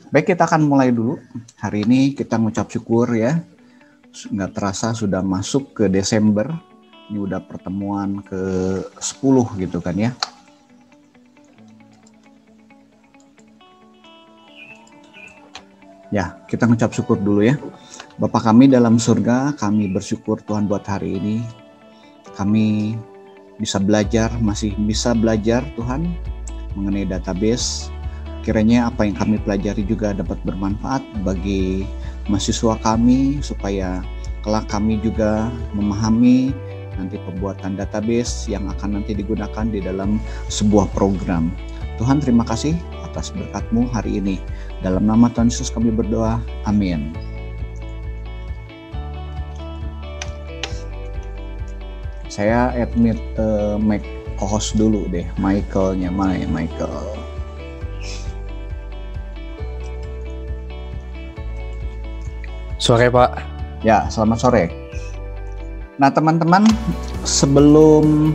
Baik, kita akan mulai dulu. Hari ini kita ngucap syukur ya. Nggak terasa sudah masuk ke Desember. Ini udah pertemuan ke-10 gitu kan ya. Ya, kita ngucap syukur dulu ya. Bapa kami dalam surga, kami bersyukur Tuhan buat hari ini. Kami bisa belajar, masih bisa belajar Tuhan mengenai database. Kiranya apa yang kami pelajari juga dapat bermanfaat bagi mahasiswa kami supaya kelak kami juga memahami nanti pembuatan database yang akan nanti digunakan di dalam sebuah program. Tuhan, terima kasih atas berkat-Mu hari ini. Dalam nama Tuhan Yesus kami berdoa. Amin. Saya admit make co-host dulu deh. Michaelnya mana ya, Michael? Sore Pak. Ya, selamat sore. Nah teman-teman, sebelum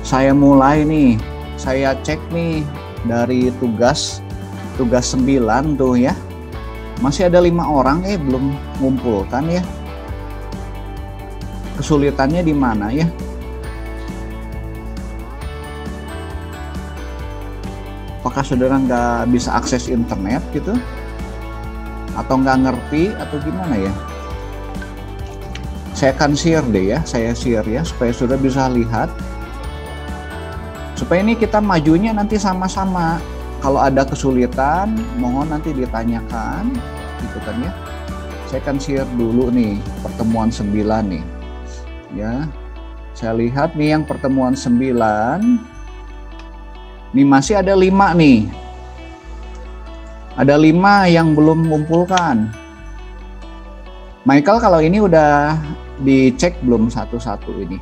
saya mulai nih, saya cek nih dari tugas 9 tuh ya. Masih ada 5 orang belum ngumpul kan ya. Kesulitannya di mana ya? Apakah saudara nggak bisa akses internet gitu? Atau nggak ngerti atau gimana ya? Saya akan share deh ya, saya share ya supaya saudara bisa lihat. Supaya ini kita majunya nanti sama-sama. Kalau ada kesulitan, mohon nanti ditanyakan, gitu kan ya. Saya akan share dulu nih pertemuan 9 nih. Ya, saya lihat nih yang pertemuan 9. Nih masih ada 5 nih. Ada 5 yang belum mengumpulkan. Michael, kalau ini udah dicek belum satu-satu ini?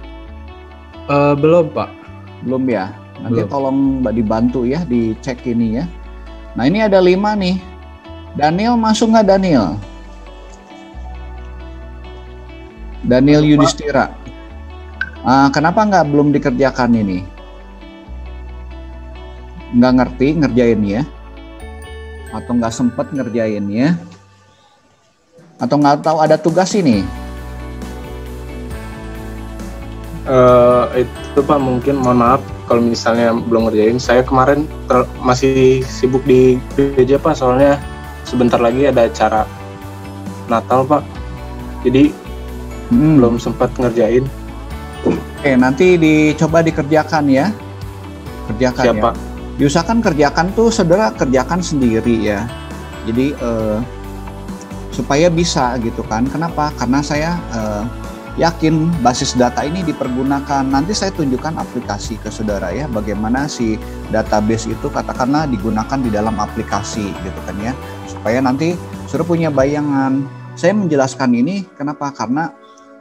Belum Pak. Belum ya? Nanti Belum. tolong Mbak dibantu ya, dicek ini ya. Nah ini ada 5 nih. Daniel masuk nggak Daniel? Daniel Yudhistira. Kenapa nggak belum dikerjakan ini? Nggak ngerti ngerjain ya? Atau nggak sempet ngerjain ya? Atau nggak tahu ada tugas ini? Itu Pak, mungkin mohon maaf kalau misalnya belum ngerjain. Saya kemarin masih sibuk di gereja Pak, soalnya sebentar lagi ada acara Natal Pak. Jadi belum sempat ngerjain. Oke, nanti dicoba dikerjakan ya. Kerjakan. Siap, ya. Pak. Diusahakan kerjakan tuh saudara kerjakan sendiri ya. Jadi supaya bisa gitu kan. Kenapa? Karena saya yakin basis data ini dipergunakan. Nanti saya tunjukkan aplikasi ke saudara ya. Bagaimana si database itu katakanlah digunakan di dalam aplikasi gitu kan ya. Supaya nanti saudara punya bayangan. Saya menjelaskan ini kenapa? Karena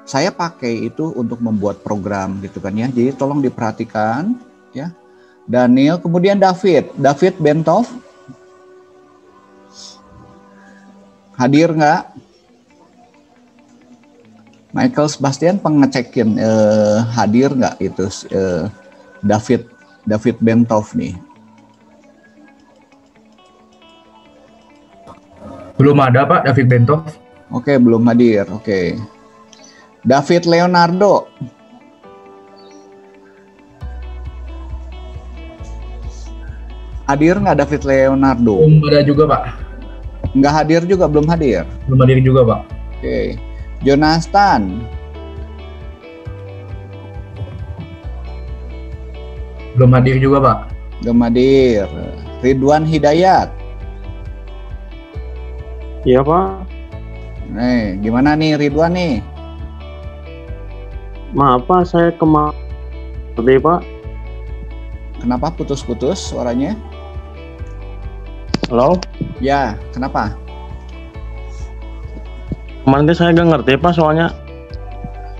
saya pakai itu untuk membuat program gitu kan ya. Jadi tolong diperhatikan ya. Daniel, kemudian David Bentov. Hadir nggak? Michael Sebastian pengecekin hadir nggak itu David Bentov nih. Belum ada Pak, David Bentov. Oke, belum hadir. Oke. David Leonardo. Hadir nggak David Leonardo? Belum ada juga Pak. Nggak hadir juga, belum hadir. Belum hadir juga Pak. Oke. Jonathan. Belum hadir juga Pak. Belum hadir. Ridwan Hidayat. Iya Pak. Nih, gimana nih Ridwan nih? Maaf Pak, saya kemarin Pak. Kenapa putus-putus suaranya? Halo? Ya, kenapa? Kemarin saya gak ngerti Pak, soalnya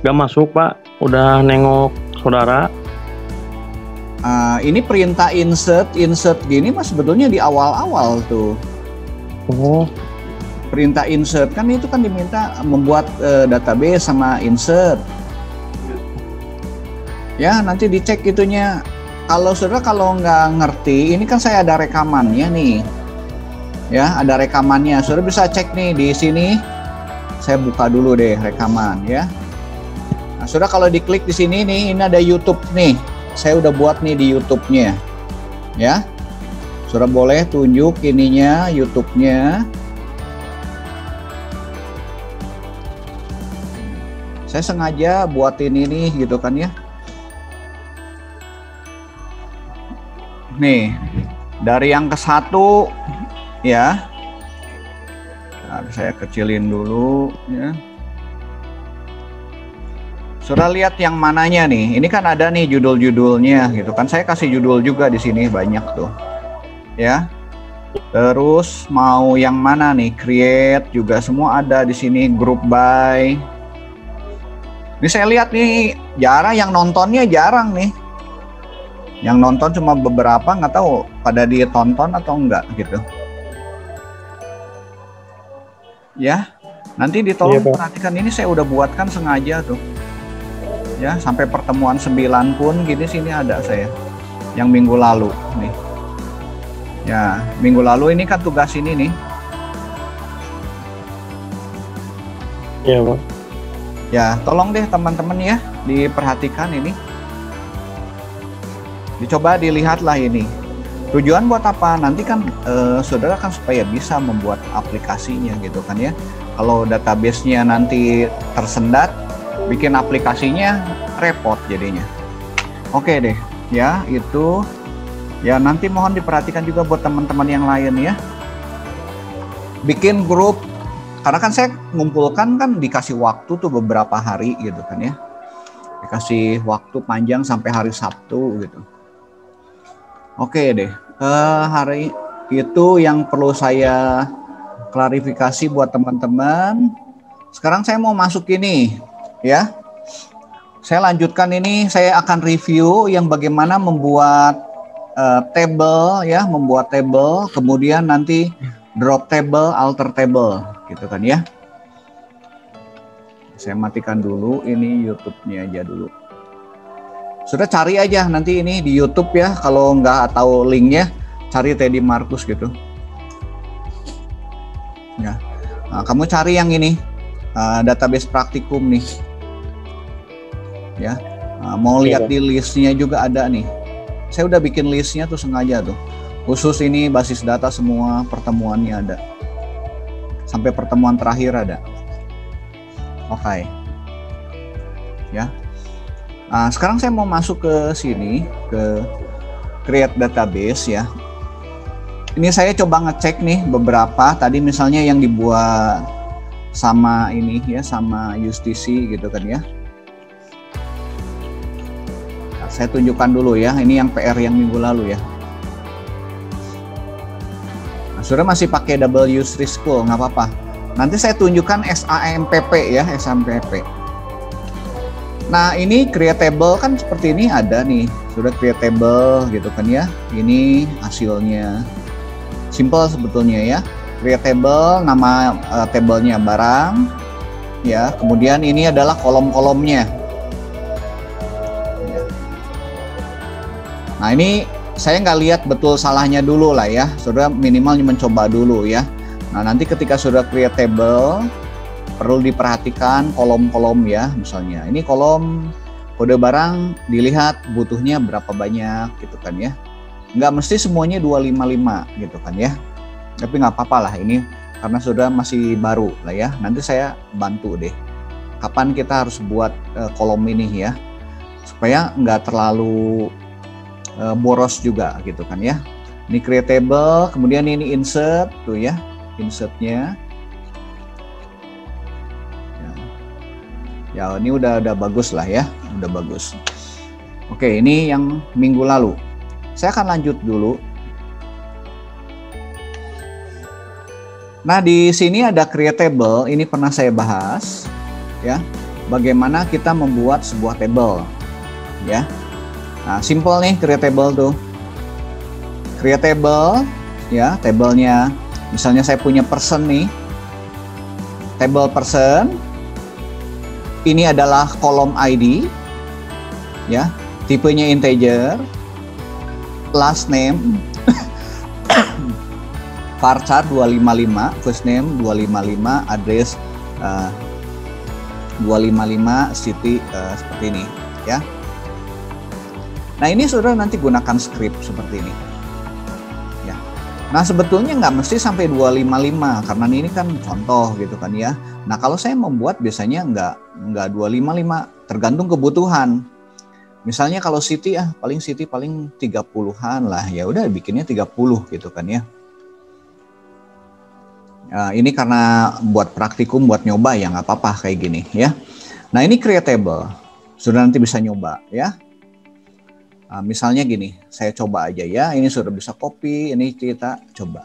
gak masuk Pak. Udah nengok saudara. Ini perintah insert gini mas sebetulnya di awal-awal tuh. Oh. Perintah insert kan itu kan diminta membuat database sama insert. Ya nanti dicek itunya. Kalau saudara kalau nggak ngerti, ini kan saya ada rekamannya nih. Ya, ada rekamannya. Saudara bisa cek nih di sini. Saya buka dulu deh rekaman ya. Nah, saudara kalau diklik di sini nih, ini ada YouTube nih. Saya udah buat nih di YouTube-nya. Ya. Saudara boleh tunjuk ininya, YouTube-nya. Saya sengaja buatin ini gitu kan ya. Nih, dari yang ke satu ya. Nah, saya kecilin dulu ya. Saudara lihat yang mananya nih. Ini kan ada nih judul-judulnya gitu kan. Saya kasih judul juga di sini banyak tuh. Ya. Terus mau yang mana nih? Create juga semua ada di sini, group by. Ini saya lihat nih jarang yang nontonnya jarang nih. Yang nonton cuma beberapa, nggak tahu pada ditonton atau enggak gitu. Ya, nanti ditolong perhatikan ini saya udah buatkan sengaja tuh. Ya, sampai pertemuan 9 pun gini sini ada saya. Yang minggu lalu nih. Ya, minggu lalu ini kan tugas ini nih. Iya, Pak. Ya, tolong deh teman-teman ya diperhatikan ini. Dicoba dilihatlah ini. Tujuan buat apa? Nanti kan saudara kan supaya bisa membuat aplikasinya gitu kan ya. Kalau database-nya nanti tersendat, bikin aplikasinya repot jadinya. Oke deh, ya itu. Ya nanti mohon diperhatikan juga buat teman-teman yang lain ya. Bikin grup. Karena kan saya ngumpulkan kan dikasih waktu tuh beberapa hari gitu kan ya. Dikasih waktu panjang sampai hari Sabtu gitu. Oke deh, hari itu yang perlu saya klarifikasi buat teman-teman. Sekarang saya mau masuk ini ya. Saya lanjutkan ini, saya akan review yang bagaimana membuat table ya, membuat table, kemudian nanti drop table, alter table gitu kan ya. Saya matikan dulu ini YouTube-nya aja dulu. Sudah cari aja nanti ini di YouTube ya, kalau nggak tahu linknya cari Teddy Markus gitu. Ya, nah, kamu cari yang ini database praktikum nih. Ya, nah, mau lihat di listnya juga ada nih. Saya udah bikin listnya tuh sengaja tuh. Khusus ini basis data semua pertemuannya ada. Sampai pertemuan terakhir ada. Oke. Ya. Nah, sekarang saya mau masuk ke sini, ke create database ya. Ini saya coba ngecek nih beberapa. Tadi misalnya yang dibuat sama ini ya, sama Justisi gitu kan ya. Nah, saya tunjukkan dulu ya. Ini yang PR yang minggu lalu ya. Nah, sudah masih pakai W3 School, nggak apa-apa. Nanti saya tunjukkan SAMPP ya, SAMPP. Nah ini creatable kan seperti ini ada nih, sudah creatable gitu kan ya. Ini hasilnya, simple sebetulnya ya. Creatable, nama tablenya barang, ya. Kemudian ini adalah kolom-kolomnya. Nah ini saya nggak lihat betul salahnya dulu lah ya, sudah minimal mencoba dulu ya. Nah nanti ketika sudah creatable, perlu diperhatikan kolom-kolom ya, misalnya ini kolom kode barang dilihat butuhnya berapa banyak gitu kan ya. Nggak mesti semuanya 255 gitu kan ya, tapi nggak apa-apa lah ini karena sudah masih baru lah ya. Nanti saya bantu deh kapan kita harus buat kolom ini ya, supaya nggak terlalu boros juga gitu kan ya. Ini creatable, kemudian ini insert tuh ya, insertnya. Ya ini udah bagus lah ya, udah bagus. Oke, ini yang minggu lalu. Saya akan lanjut dulu. Nah di sini ada creatable, ini pernah saya bahas ya. Bagaimana kita membuat sebuah table ya. Nah simple nih creatable tuh. Creatable ya, tablenya. Misalnya saya punya person nih, table person. Ini adalah kolom ID, ya, tipenya integer, last name, varchar 255, first name 255, address 255, city seperti ini ya. Nah ini saudara nanti gunakan script seperti ini ya. Nah sebetulnya nggak mesti sampai 255 karena ini kan contoh gitu kan ya. Nah kalau saya membuat biasanya nggak 255, tergantung kebutuhan. Misalnya kalau city paling 30-an lah, ya udah bikinnya 30 gitu kan ya. Ini karena buat praktikum, buat nyoba ya nggak apa-apa kayak gini ya. Nah ini creatable, sudah nanti bisa nyoba ya. Misalnya gini, saya coba aja ya. Ini sudah bisa copy, ini kita coba.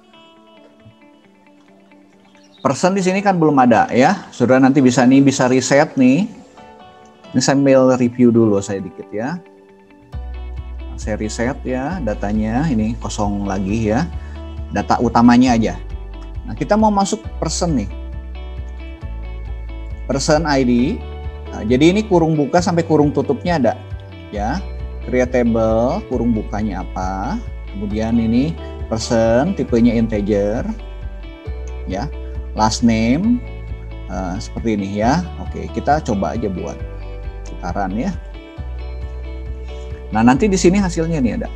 Person di sini kan belum ada ya. Sudah nanti bisa reset nih. Ini sambil review dulu saya dikit ya. Saya reset ya datanya, ini kosong lagi ya. Data utamanya aja. Nah kita mau masuk person nih. Person ID. Nah, jadi ini kurung buka sampai kurung tutupnya ada ya. Creatable, kurung bukanya apa, kemudian ini person, tipenya integer, ya, last name, seperti ini ya. Oke, kita coba aja buat putaran ya. Nah nanti di sini hasilnya nih ada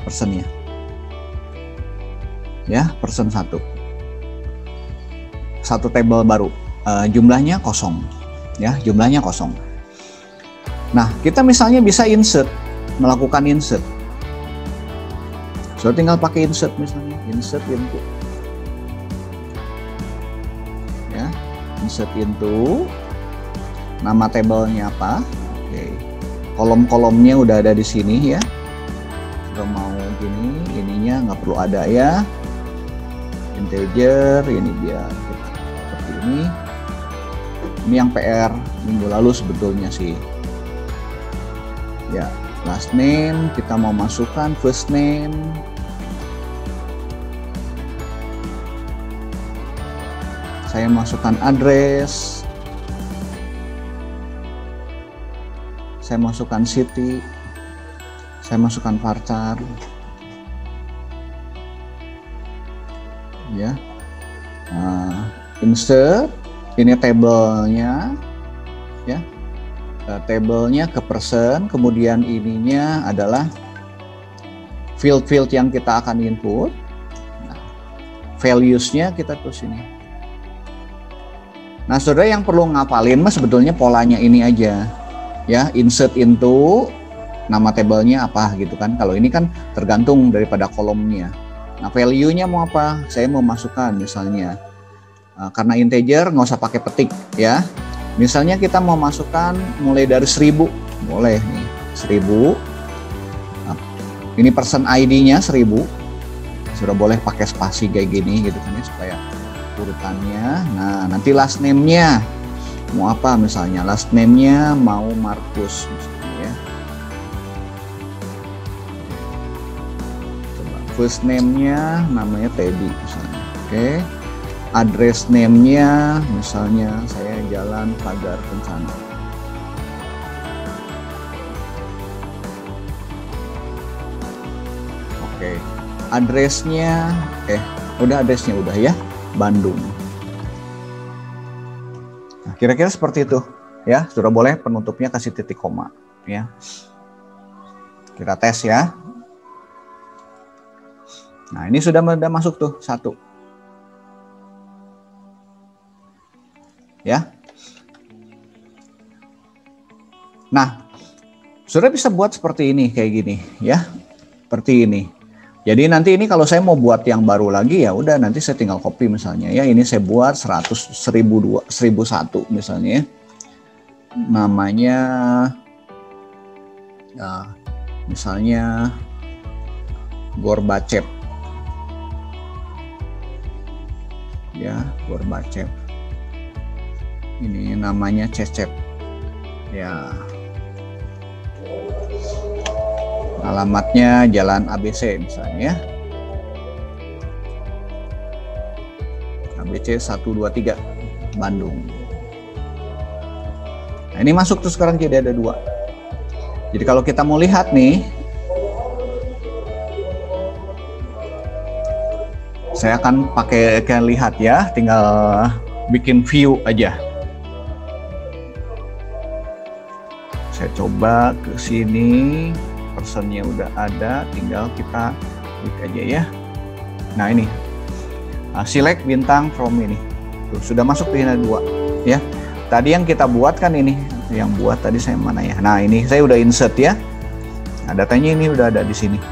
personnya, ya, person satu table baru, jumlahnya kosong, ya, jumlahnya kosong. Nah kita misalnya bisa melakukan insert. So tinggal pakai insert misalnya, insert into. Ya, insert into. Nama tabelnya apa? Oke. Kolom-kolomnya udah ada di sini ya. Kalau mau gini, ininya nggak perlu ada ya. Integer, ini biar seperti ini. Ini yang PR minggu lalu sebetulnya sih. Ya. Last name, kita mau masukkan first name. Saya masukkan address. Saya masukkan city. Saya masukkan varchar. Ya. Insert, ini tabelnya. Ya. Tabelnya ke person, kemudian ininya adalah field-field yang kita akan input. Nah, values-nya kita tulis ini. Nah, saudara yang perlu ngapalin mas sebetulnya polanya ini aja, ya, insert into nama tabelnya apa gitu kan. Kalau ini kan tergantung daripada kolomnya. Nah, value-nya mau apa? Saya mau masukkan misalnya karena integer nggak usah pakai petik ya. Misalnya kita mau masukkan mulai dari 1000, boleh nih 1000. Nah, ini person ID-nya 1000. Sudah boleh pakai spasi kayak gini gitu kan ya supaya urutannya. Nah, nanti last name-nya mau apa misalnya? Last name-nya mau Markus misalnya ya. Coba first name-nya namanya Teddy misalnya. Oke. Address name-nya misalnya saya Jalan Pagar Kencana. Oke. Address-nya udah address-nya udah ya, Bandung. Nah, kira-kira seperti itu ya. Sudah boleh penutupnya kasih titik koma ya. Kita tes ya. Nah, ini sudah masuk tuh satu. Ya. Nah, sudah bisa buat seperti ini kayak gini ya. Seperti ini. Jadi nanti ini kalau saya mau buat yang baru lagi ya udah nanti saya tinggal copy misalnya ya. Ini saya buat 1001 misalnya ya. Namanya misalnya Gorbachev. Ya, Gorbachev. Ini namanya Cecep ya. Alamatnya Jalan ABC misalnya ya. ABC 123 Bandung. Nah, ini masuk tuh sekarang jadi ada 2. Jadi kalau kita mau lihat nih Saya akan pakai kalian lihat ya, tinggal bikin view aja. Saya coba ke sini, personnya udah ada, tinggal kita klik aja ya. Nah ini, select bintang from ini. Tuh, sudah masuk di sini 2 ya. Tadi yang kita buat kan ini, yang buat tadi saya mana ya? Nah ini saya udah insert ya. Nah, datanya ini udah ada di sini.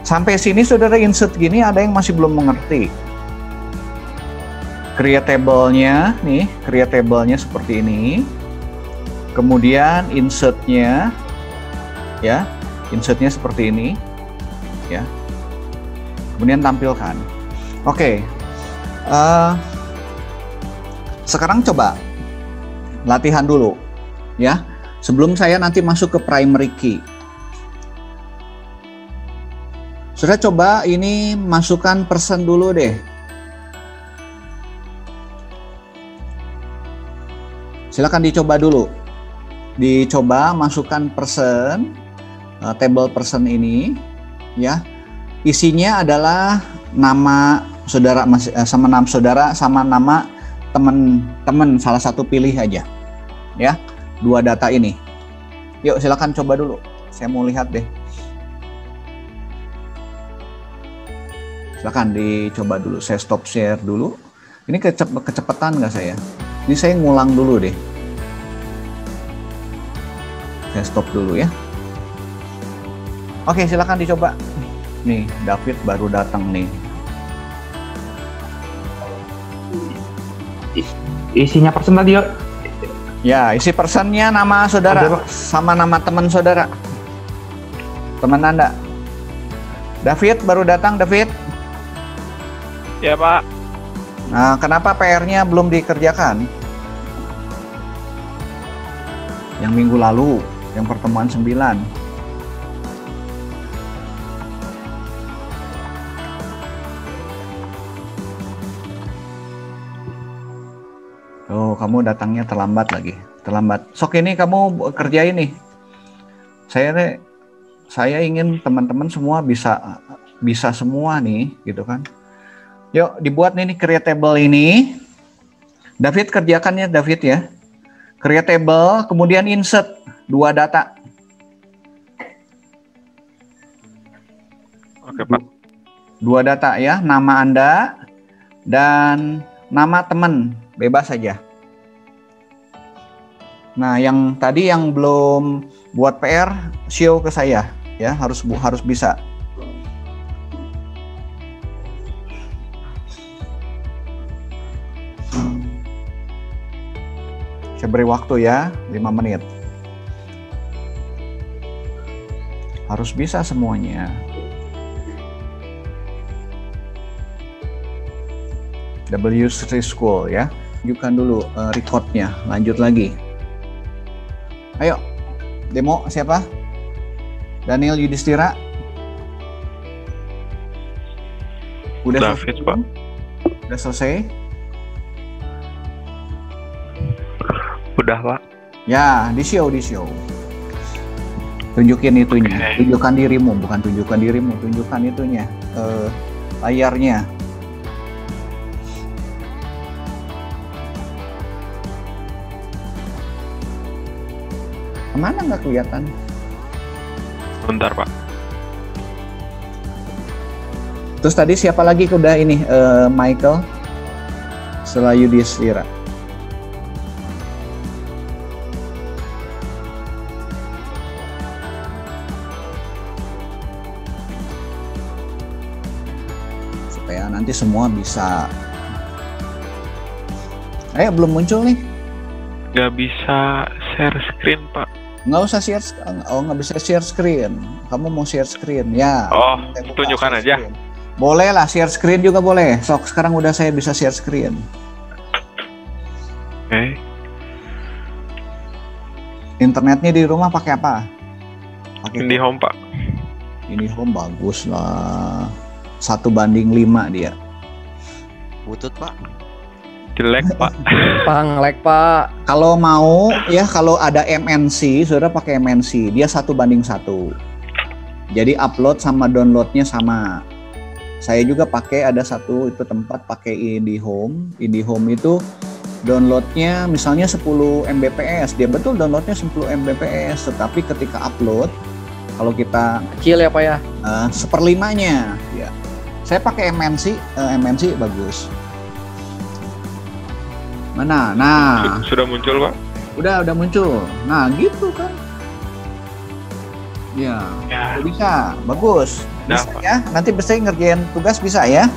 Sampai sini saudara insert gini, ada yang masih belum mengerti. Create table-nya nih, create table-nya seperti ini. Kemudian insert-nya ya, insert-nya seperti ini ya. Kemudian tampilkan. Oke. Sekarang coba latihan dulu ya. Sebelum saya nanti masuk ke primary key. Sudah coba ini masukkan person dulu deh. Silakan dicoba dulu. Dicoba masukkan person, table person ini ya. Isinya adalah nama saudara sama nama saudara sama nama teman-teman, salah satu pilih aja. Ya. 2 data ini. Yuk silakan coba dulu. Saya mau lihat deh. Silakan dicoba dulu. Saya stop share dulu. Ini kecepatan nggak saya? Ini saya ngulang dulu deh. Saya stop dulu ya. Oke, silakan dicoba. Nih, David baru datang nih. Isinya person tadi, yuk. Ya, isi personnya nama saudara sama nama teman saudara. Teman Anda. David baru datang, David. Ya, Pak. Nah, kenapa PR-nya belum dikerjakan? Yang minggu lalu, yang pertemuan 9. Oh, kamu datangnya terlambat lagi. Terlambat. Sok ini kamu kerjain nih. Saya ingin teman-teman semua bisa semua nih, gitu kan. Yuk, dibuat nih create table ini. David kerjakan ya, David ya. Create table, kemudian insert 2 data. Oke, Pak. 2 data ya, nama Anda dan nama teman, bebas saja. Nah, yang tadi yang belum buat PR, show ke saya ya, harus bisa. Saya beri waktu ya, 5 menit. Harus bisa semuanya. W3 School ya. Tunjukkan dulu recordnya, lanjut lagi. Ayo, demo siapa? Daniel Yudhistira. Udah David, Pak. Udah selesai? Udah, Pak. Ya, di show. Tunjukin itunya. Okay. Tunjukkan dirimu, bukan tunjukkan dirimu, tunjukkan itunya. Layarnya. Kemana nggak kelihatan? Bentar, Pak. Terus tadi siapa lagi udah ini? Michael setelah Yudhistira. Supaya nanti semua bisa. Ayo, belum muncul nih. Nggak bisa share screen, Pak. Nggak usah share, nggak bisa share screen. Kamu mau share screen ya? Oh, Saya buka tunjukkan share aja. screen. Boleh lah, share screen juga boleh. Sok, sekarang udah saya bisa share screen. Oke. Internetnya di rumah pakai apa? Pakai IndiHome, Pak. IndiHome, bagus lah. 1:5 dia. Butut, Pak. Jelek, Pak. Panglek, Pak. Kalau mau ya, kalau ada MNC, saudara pakai MNC, dia 1:1. Jadi upload sama downloadnya sama. Saya juga pakai ada satu itu tempat pakai IndiHome. IndiHome itu downloadnya misalnya 10 Mbps, dia betul downloadnya 10 Mbps, tetapi ketika upload kalau kita Kecil ya Pak ya? seperlimanya ya. Saya pakai MNC bagus. Mana? Nah, Sudah muncul, Pak? udah muncul. Nah, gitu kan. Ya, Ya, bisa, bagus. Nah, Bisa ya, nanti bisa ngerjain tugas bisa ya.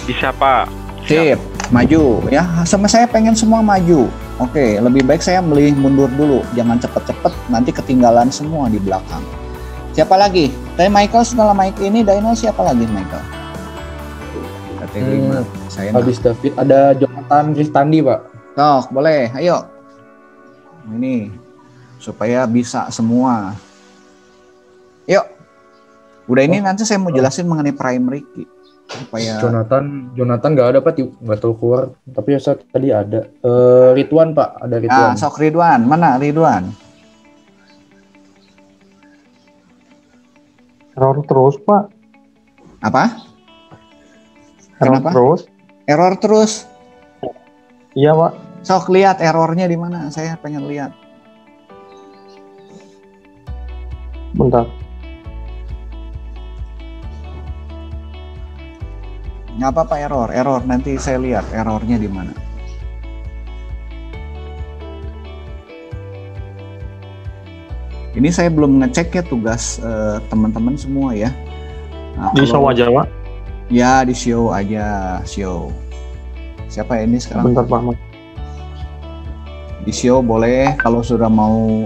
bisa, Pak. Sip, maju ya. Sama saya pengen semua maju. Oke, lebih baik saya mundur dulu. Jangan cepet-cepet, nanti ketinggalan semua di belakang. Siapa lagi? Teh Michael setelah Mike ini, Dino siapa lagi Michael? Kategori saya Habis David ada Jonathan Kristandi Pak. Sok, boleh. Ayo. Ini supaya bisa semua. Yuk. Udah ini nanti saya mau jelasin mengenai primary key supaya Jonathan nggak ada Pak, nggak tahu keluar. Tapi ya saat tadi ada. Ridwan Pak, ada Ridwan. sok Ridwan. Mana Ridwan? Error terus, Pak. Apa? Error Kenapa? terus. Error terus. Iya, Pak. Sok lihat errornya di mana. Saya pengen lihat. Bentar. Nggak apa-apa error. Nanti saya lihat errornya di mana. Ini saya belum ngecek ya tugas teman-teman semua ya. Nah, Di show kalau- aja, Pak. Ya di show aja, show. Siapa ini sekarang? Bentar, Pak. Di show boleh kalau sudah mau.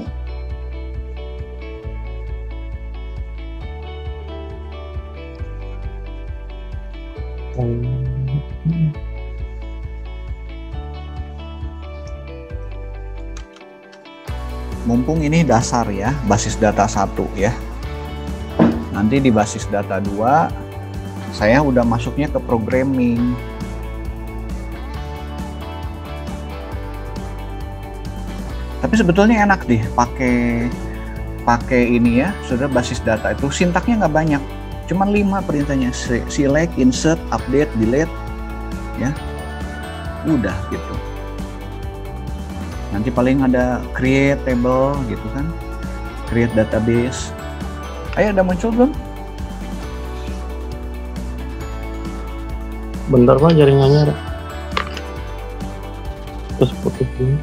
Mumpung ini dasar ya, basis data 1 ya. Nanti di basis data 2 saya udah masuknya ke programming. Tapi sebetulnya enak deh pakai ini ya, sudah basis data itu sintaknya nggak banyak, cuman 5 perintahnya, select, insert, update, delete, ya, udah gitu. Nanti paling ada create table gitu kan, create database. Ayo udah muncul belum? Bentar, Pak, jaringannya ada. Terus putus dulu.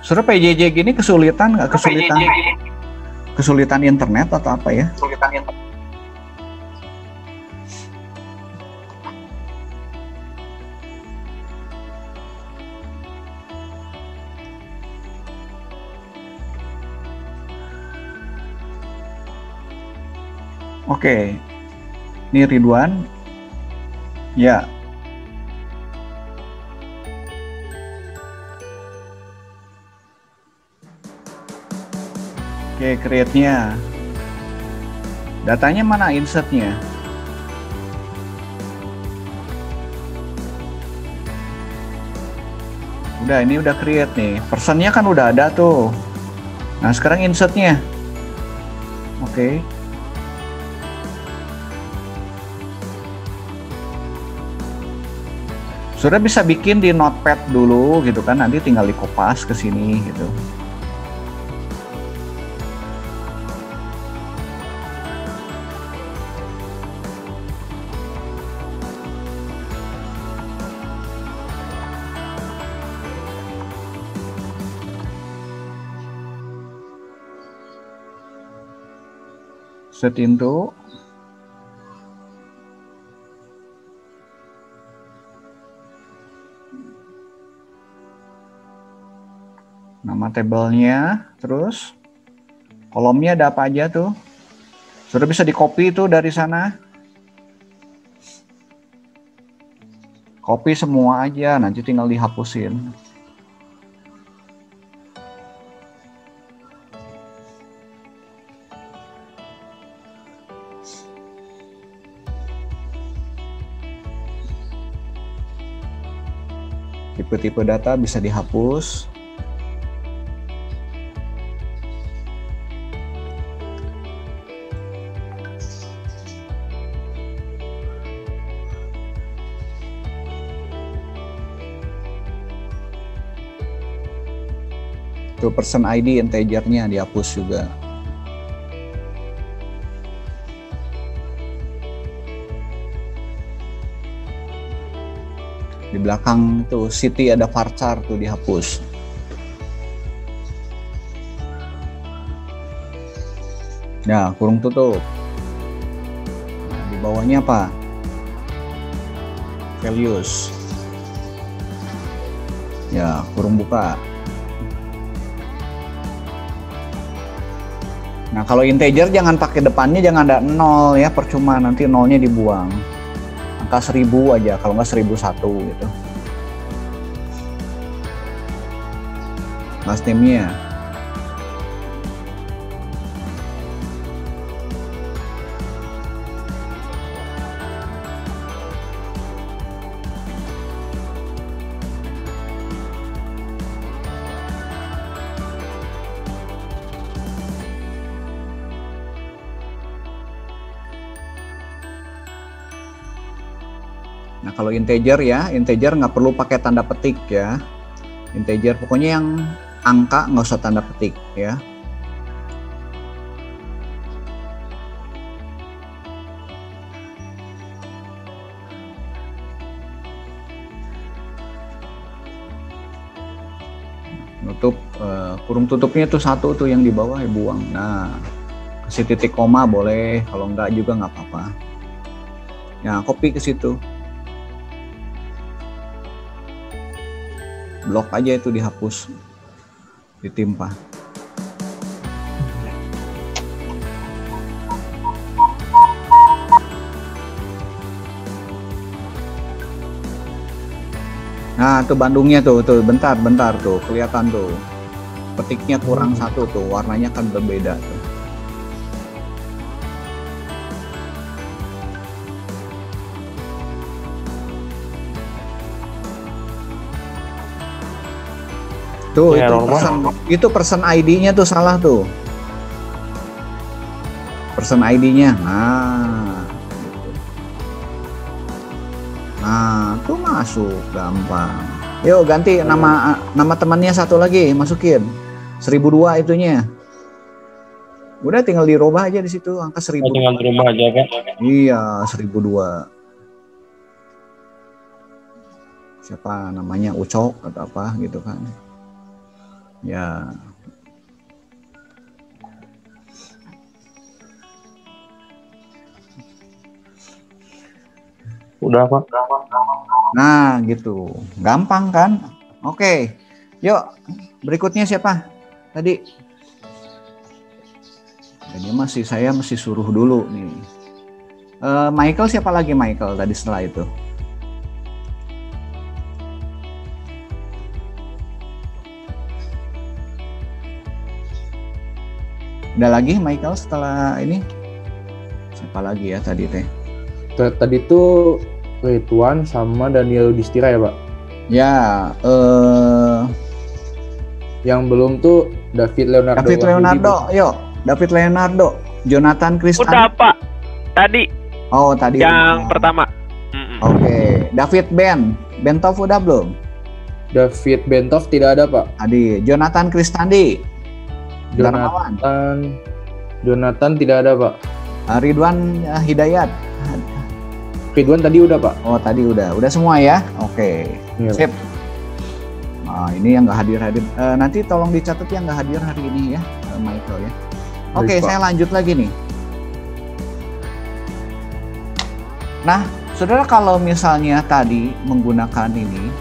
Sudah PJJ gini kesulitan nggak? Kesulitan internet atau apa ya? Oke, ini Ridwan. Ya. Oke, create-nya. Datanya mana insert-nya? Udah, ini udah create nih. Person-nya kan udah ada tuh. Nah, sekarang insert-nya. Oke. Sudah bisa bikin di notepad dulu gitu kan, nanti tinggal di kopas ke sini gitu. Set into. Nama tabelnya, terus kolomnya ada apa aja tuh. Sudah bisa di copy tuh dari sana. Copy semua aja, nanti tinggal dihapusin. Tipe-tipe data bisa dihapus. Tuh person ID integernya dihapus juga. Di belakang tuh city ada varchar tuh dihapus. Nah, kurung tutup. Nah, di bawahnya apa? Values. Ya, kurung buka. Nah, kalau integer jangan pakai depannya, jangan ada 0 ya, percuma nanti nolnya dibuang. Angka 1000 aja, kalau nggak 1001 gitu. Last name-nya. Nah, kalau integer ya, integer nggak perlu pakai tanda petik ya. Integer pokoknya yang angka nggak usah tanda petik ya. Nutup kurung tutupnya tuh satu tuh yang di bawah ya buang. Nah, kasih titik koma boleh, kalau nggak juga nggak apa-apa. Ya, copy ke situ. Blok aja itu dihapus, ditimpa. Nah, tuh Bandungnya tuh bentar tuh kelihatan tuh. Petiknya kurang satu tuh, warnanya kan berbeda tuh. Tuh Ya, itu person ID-nya tuh salah tuh. Person ID-nya. Nah. Gitu. Nah, tuh masuk gampang. Yuk ganti nama temannya satu lagi, masukin. 1002 itunya. Udah tinggal dirubah aja di situ angka 1000. Tinggal di rumah aja kan. Iya, 1002. Siapa namanya, Ucok atau apa gitu kan. Ya. Udah Pak. Nah, gitu. Gampang kan? Oke. Yuk, berikutnya siapa? Tadi. Jadi saya masih suruh dulu nih. Michael, siapa lagi Michael tadi setelah itu? Ada lagi Michael setelah ini? Siapa lagi ya tadi teh? Tadi tuh Ridwan sama Daniel Distira ya Pak? Ya, yang belum tuh David Leonardo. David Leonardo, yuk. David Leonardo, Jonathan Christian. Udah Pak, tadi. Oh tadi. Yang pertama. Oke, David Bentov udah belum? David Bentov tidak ada Pak. Tadi, Jonathan Kristandi. Jonathan tidak ada Pak. Ridwan Hidayat. Ridwan tadi udah Pak. Oh tadi udah semua ya. Oke. Iya, Sip. Nah, ini yang nggak hadir. Nanti tolong dicatat yang nggak hadir hari ini ya, Michael ya. Oke, Baik, Pak. saya lanjut lagi nih. Nah, saudara, kalau misalnya tadi menggunakan ini,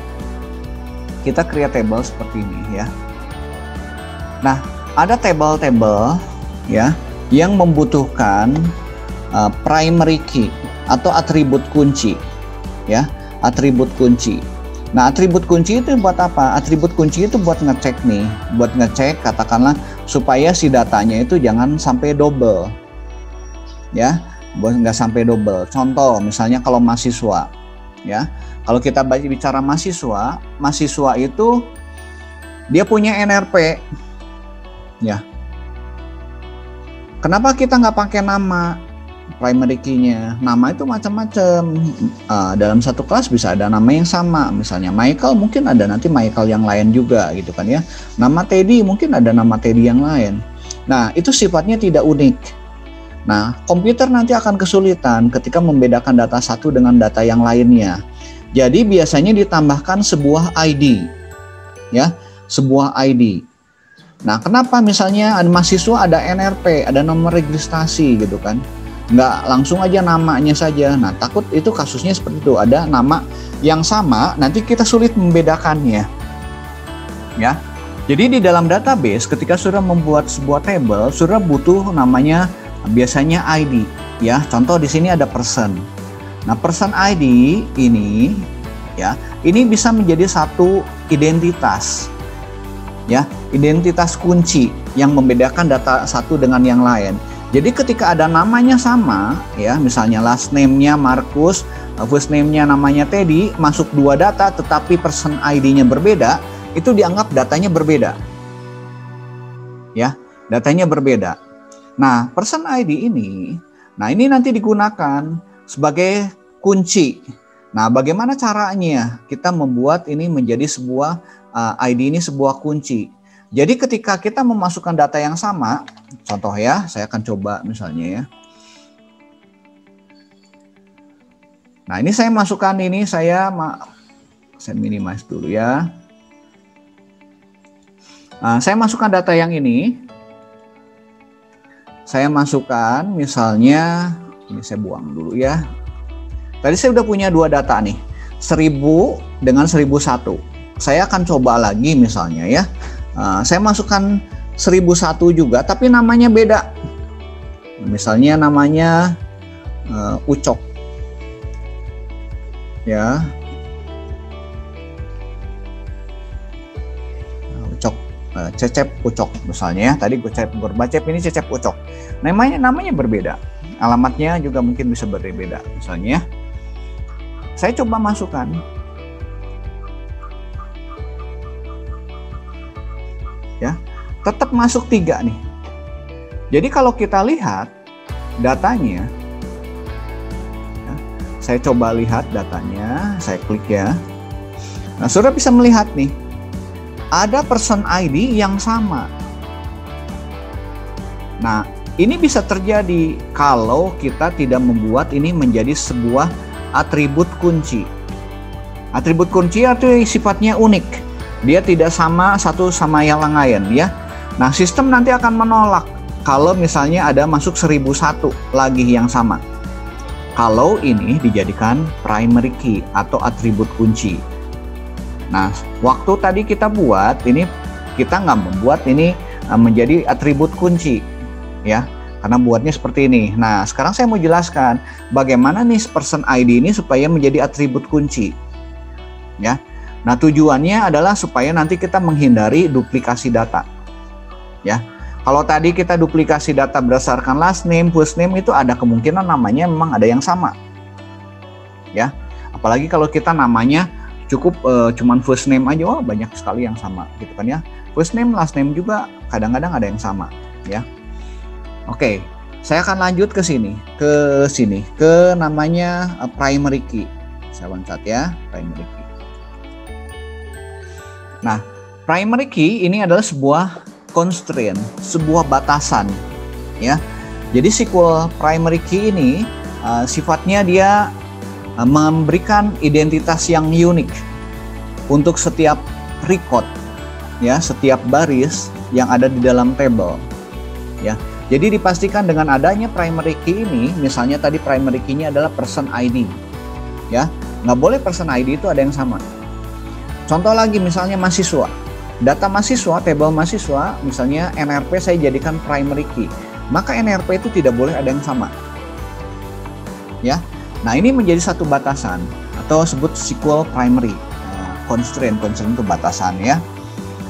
kita create table seperti ini ya. Nah, ada table-table ya yang membutuhkan primary key atau atribut kunci ya, atribut kunci. Nah, atribut kunci itu buat apa? Atribut kunci itu buat ngecek nih, buat ngecek katakanlah supaya si datanya itu jangan sampai double ya, buat nggak sampai double. Contoh misalnya kalau mahasiswa ya. Kalau kita bicara mahasiswa, mahasiswa itu dia punya NRP, ya. Kenapa kita nggak pakai nama primary key-nya? Nama itu macam-macam. Dalam satu kelas bisa ada nama yang sama, misalnya Michael, mungkin ada nanti Michael yang lain juga, gitu kan ya. Nama Teddy mungkin ada nama Teddy yang lain. Nah, itu sifatnya tidak unik. Nah, komputer nanti akan kesulitan ketika membedakan data satu dengan data yang lainnya. Jadi biasanya ditambahkan sebuah ID, ya, sebuah ID. Nah, kenapa misalnya ada mahasiswa ada NRP, ada nomor registrasi gitu kan? Nggak langsung aja namanya saja. Nah, takut itu kasusnya seperti itu, ada nama yang sama, nanti kita sulit membedakannya, ya. Jadi di dalam database ketika sudah membuat sebuah table, sudah butuh namanya biasanya ID, ya. Contoh di sini ada person. Nah, person ID ini, ya, ini bisa menjadi satu identitas, ya, identitas kunci yang membedakan data satu dengan yang lain. Jadi ketika ada namanya sama, ya, misalnya last name-nya Markus, first name-nya namanya Teddy, masuk dua data tetapi person ID-nya berbeda, itu dianggap datanya berbeda, ya, datanya berbeda. Nah, person ID ini, nah ini nanti digunakan sebagai kunci. Nah, bagaimana caranya kita membuat ini menjadi sebuah ID ini sebuah kunci. Jadi ketika kita memasukkan data yang sama, contoh ya, saya akan coba misalnya ya. Nah, ini saya masukkan ini, saya minimize dulu ya. Nah, saya masukkan data yang ini. Saya masukkan misalnya, ini saya buang dulu ya. Tadi saya udah punya dua data nih, 1000 dengan 1001. Saya akan coba lagi misalnya ya. Saya masukkan 1001 juga, tapi namanya beda. Misalnya namanya Ucok, ya. Ucok, Cecep Ucok misalnya ya. Tadi Cecep Gorbacep, ini Cecep Ucok. Namanya berbeda. Alamatnya juga mungkin bisa berbeda misalnya. Saya coba masukkan. Ya, tetap masuk 3 nih. Jadi kalau kita lihat datanya, ya, saya coba lihat datanya, saya klik ya. Nah, saudara bisa melihat nih, ada person ID yang sama. Nah, ini bisa terjadi kalau kita tidak membuat ini menjadi sebuah atribut kunci. Atribut kunci itu sifatnya unik. Dia tidak sama satu sama yang lain ya. Nah, sistem nanti akan menolak kalau misalnya ada masuk 1001 lagi yang sama. Kalau ini dijadikan primary key atau atribut kunci. Nah, waktu tadi kita buat ini, kita nggak membuat ini menjadi atribut kunci, ya. Karena buatnya seperti ini. Nah, sekarang saya mau jelaskan bagaimana nih person ID ini supaya menjadi atribut kunci, ya. Nah, tujuannya adalah supaya nanti kita menghindari duplikasi data, ya. Kalau tadi kita duplikasi data berdasarkan last name, first name, itu ada kemungkinan namanya memang ada yang sama, ya. Apalagi kalau kita namanya cukup cuman first name aja, oh banyak sekali yang sama, gitu kan ya. First name, last name juga kadang-kadang ada yang sama, ya. Oke, saya akan lanjut ke sini, ke namanya primary key. Saya loncat ya, primary key. Nah, primary key ini adalah sebuah constraint, sebuah batasan, ya. Jadi SQL primary key ini sifatnya dia memberikan identitas yang unik untuk setiap record, ya, setiap baris yang ada di dalam table, ya. Jadi dipastikan dengan adanya primary key ini, misalnya tadi primary key-nya adalah person ID, ya, nggak boleh person ID itu ada yang sama. Contoh lagi misalnya mahasiswa, data mahasiswa, table mahasiswa, misalnya NRP saya jadikan primary key, maka NRP itu tidak boleh ada yang sama, ya. Nah, ini menjadi satu batasan atau sebut SQL primary constraint itu batasan, ya.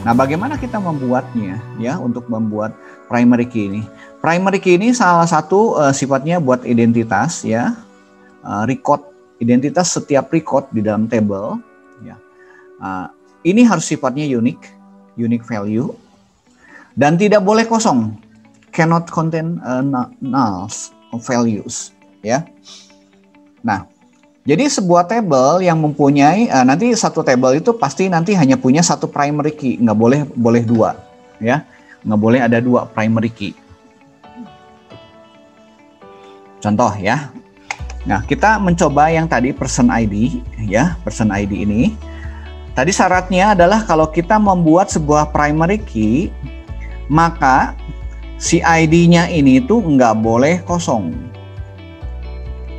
Nah, bagaimana kita membuatnya, ya, untuk membuat primary key ini? Primary key ini salah satu sifatnya buat identitas, ya, record identitas setiap record di dalam table, ya. Ini harus sifatnya unique value, dan tidak boleh kosong, cannot contain nulls of values, ya. Nah, jadi sebuah table yang mempunyai nanti satu table itu pasti nanti hanya punya satu primary key, nggak boleh dua, ya, nggak boleh ada dua primary key. Contoh ya. Nah, kita mencoba yang tadi person ID, ya, person ID ini. Tadi syaratnya adalah kalau kita membuat sebuah primary key, maka si ID-nya ini tuh nggak boleh kosong,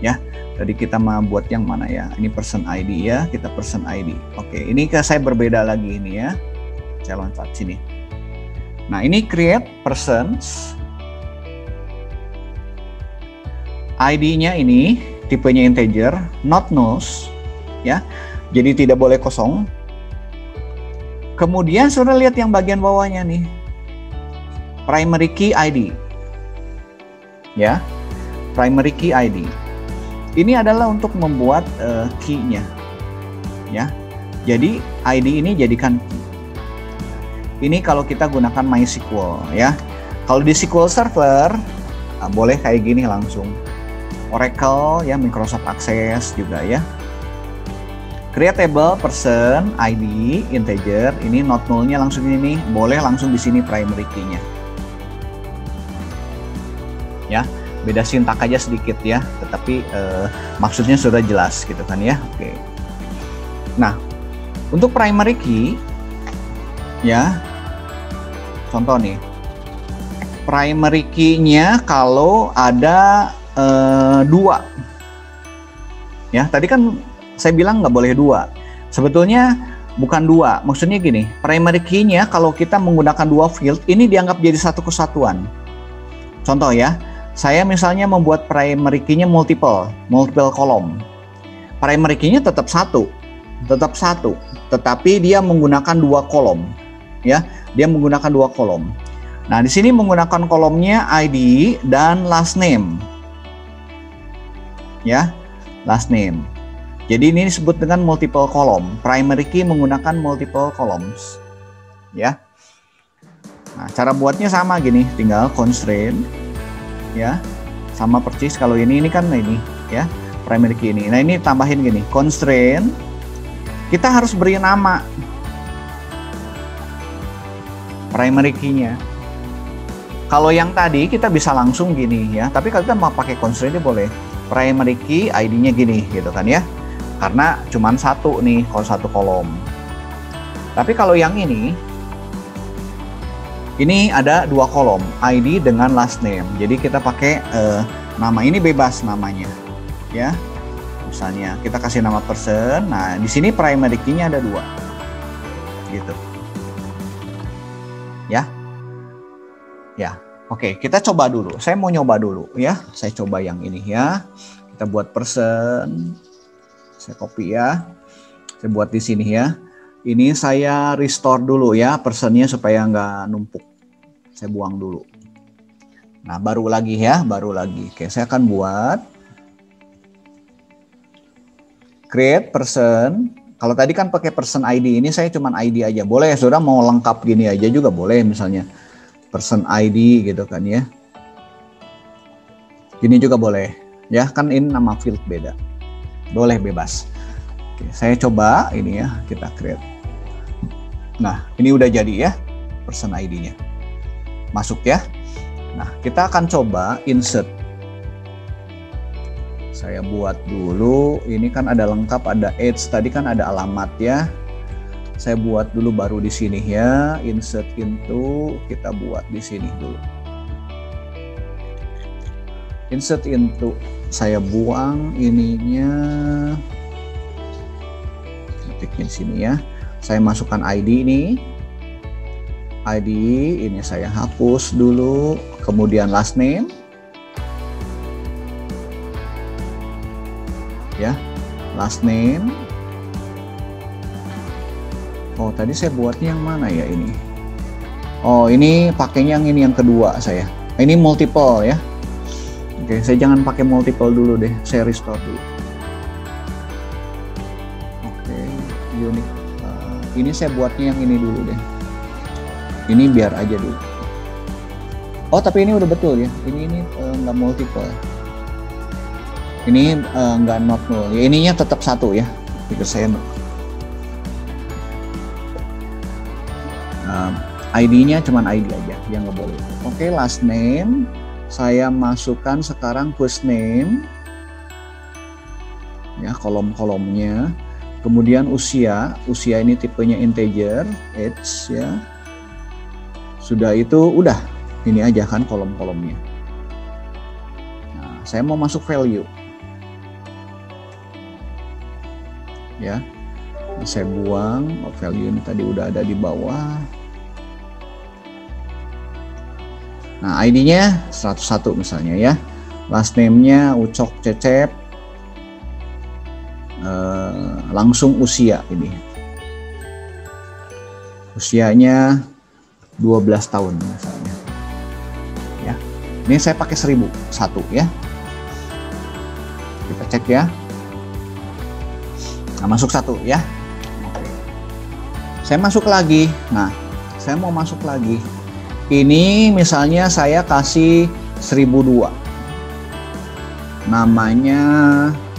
ya. Tadi kita mau buat yang mana ya? Ini person ID ya, kita person ID. Oke, ini saya berbeda lagi ini ya. Saya loncat sini. Nah, ini create persons. ID-nya ini tipenya integer, not nulls, ya. Jadi tidak boleh kosong. Kemudian sudah lihat yang bagian bawahnya nih. Primary key ID. Ya. Primary key ID. Ini adalah untuk membuat key-nya, ya. Jadi ID ini jadikan key. Ini kalau kita gunakan MySQL, ya. Kalau di SQL Server boleh kayak gini langsung. Oracle, ya, Microsoft Access juga, ya. Create table person ID integer. Ini not null-nya langsung ini, boleh langsung di sini primary key-nya, ya. Beda sintak aja sedikit ya, tetapi maksudnya sudah jelas gitu kan ya. Oke. Nah, untuk primary key, ya, contoh nih, primary key-nya kalau ada dua, ya. Tadi kan saya bilang nggak boleh dua. Sebetulnya bukan dua, maksudnya gini, primary key-nya kalau kita menggunakan dua field, ini dianggap jadi satu kesatuan. Contoh ya. Saya misalnya membuat primary key-nya multiple kolom. Primary key-nya tetap satu, tetapi dia menggunakan dua kolom, ya. Dia menggunakan dua kolom. Nah, di sini menggunakan kolomnya ID dan last name, ya, last name. Jadi ini disebut dengan multiple kolom. Primary key menggunakan multiple columns, ya. Nah, cara buatnya sama gini, tinggal constraint. Ya, sama persis kalau ini kan ini ya, primary key ini. Nah, ini tambahin gini, constraint. Kita harus beri nama primary key-nya. Kalau yang tadi kita bisa langsung gini ya, tapi kalau kita mau pakai constraint boleh. Primary key ID-nya gini gitu kan ya. Karena cuman satu nih, kalau satu kolom. Tapi kalau yang ini ada dua kolom, ID dengan last name. Jadi kita pakai nama, ini bebas namanya, ya. Misalnya kita kasih nama person. Nah, di sini primary key-nya ada dua, gitu. Ya, ya. Oke, kita coba dulu. Saya mau nyoba dulu, ya. Saya coba yang ini ya. Kita buat person. Saya copy ya. Saya buat di sini ya. Ini saya restore dulu ya personnya supaya nggak numpuk. Saya buang dulu. Nah, baru lagi ya, baru lagi. Oke, saya akan buat create person. Kalau tadi kan pakai person ID, ini saya cuman ID aja. Boleh, saudara mau lengkap gini aja juga boleh, misalnya person ID gitu kan ya. Gini juga boleh. Ya, kan ini nama field beda. Boleh bebas. Oke, saya coba ini ya, kita create. Nah, ini udah jadi ya person ID-nya. Masuk ya. Nah, kita akan coba insert. Saya buat dulu. Ini kan ada lengkap, ada age, tadi kan ada alamat ya. Saya buat dulu baru di sini ya. Insert into, kita buat di sini dulu. Insert into, saya buang ininya. Ketiknya di sini ya. Saya masukkan ID ini. ID ini saya hapus dulu, kemudian last name, ya, last name. Oh, tadi saya buatnya yang mana ya ini? Oh, ini pakainya yang ini yang kedua saya. Ini multiple ya. Oke, saya jangan pakai multiple dulu deh, saya restore dulu. unique. Ini saya buatnya yang ini dulu deh. Ini biar aja dulu. Oh, tapi ini udah betul ya. Ini nggak multiple. Ini nggak not null. Ya, ininya tetap 1 ya. Itu saya ID-nya cuman ID aja, yang nggak boleh. Oke, last name. Saya masukkan sekarang first name. Ya, kolom-kolomnya. Kemudian usia ini tipenya integer, age ya. Sudah itu udah, ini aja kan kolom-kolomnya. Nah, saya mau masuk value. Ya. Saya buang, value ini tadi udah ada di bawah. Nah, ID-nya 101 misalnya ya. Last name-nya Ucok Cecep. Langsung usia ini. Usianya 12 tahun misalnya. Ya. Ini saya pakai 1001 ya. Kita cek ya. Nah, masuk 1 ya. Oke. Saya masuk lagi. Nah, saya mau masuk lagi. Ini misalnya saya kasih 1002. Namanya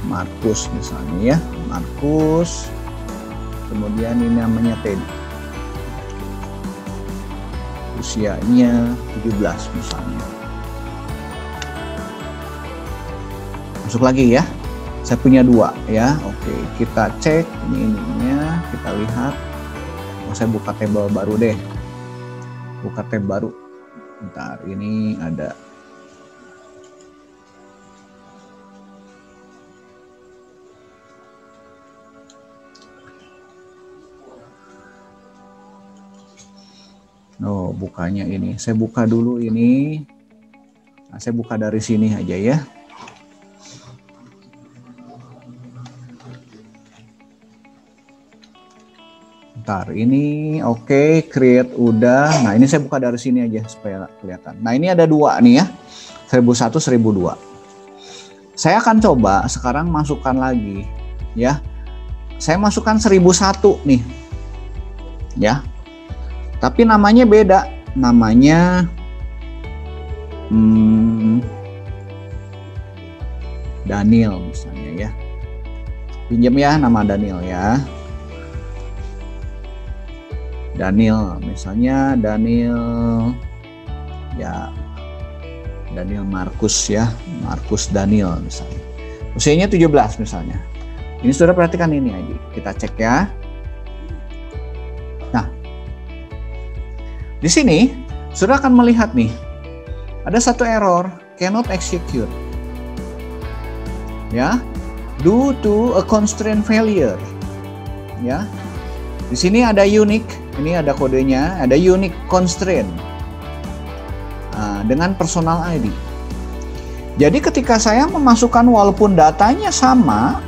Markus misalnya ya. Markus. Kemudian ini namanya Teddy. Usianya 17 misalnya. Masuk lagi ya. Saya punya 2 ya. Oke, kita cek ininya, kita lihat. Oh, saya buka table baru deh. Buka tab baru. Bentar, ini ada. Oh, bukanya ini. Saya buka dulu ini. Nah, saya buka dari sini aja ya. Bentar, ini oke, create udah. Nah, ini saya buka dari sini aja supaya kelihatan. Nah, ini ada 2 nih ya. 1001, 1002. Saya akan coba sekarang masukkan lagi ya. Saya masukkan 1001 nih. Ya. Tapi namanya beda. Namanya Daniel misalnya ya. Pinjam ya nama Daniel ya. Daniel, misalnya Daniel ya, Daniel Markus ya, Markus Daniel misalnya. Usianya 17 misalnya. Ini sudah perhatikan ini aja. Kita cek ya. Nah, di sini sudah akan melihat nih, ada satu error, cannot execute. Ya, due to a constraint failure. Ya, di sini ada unique. Ini ada kodenya, ada unique constraint dengan personal ID. Jadi ketika saya memasukkan walaupun datanya sama,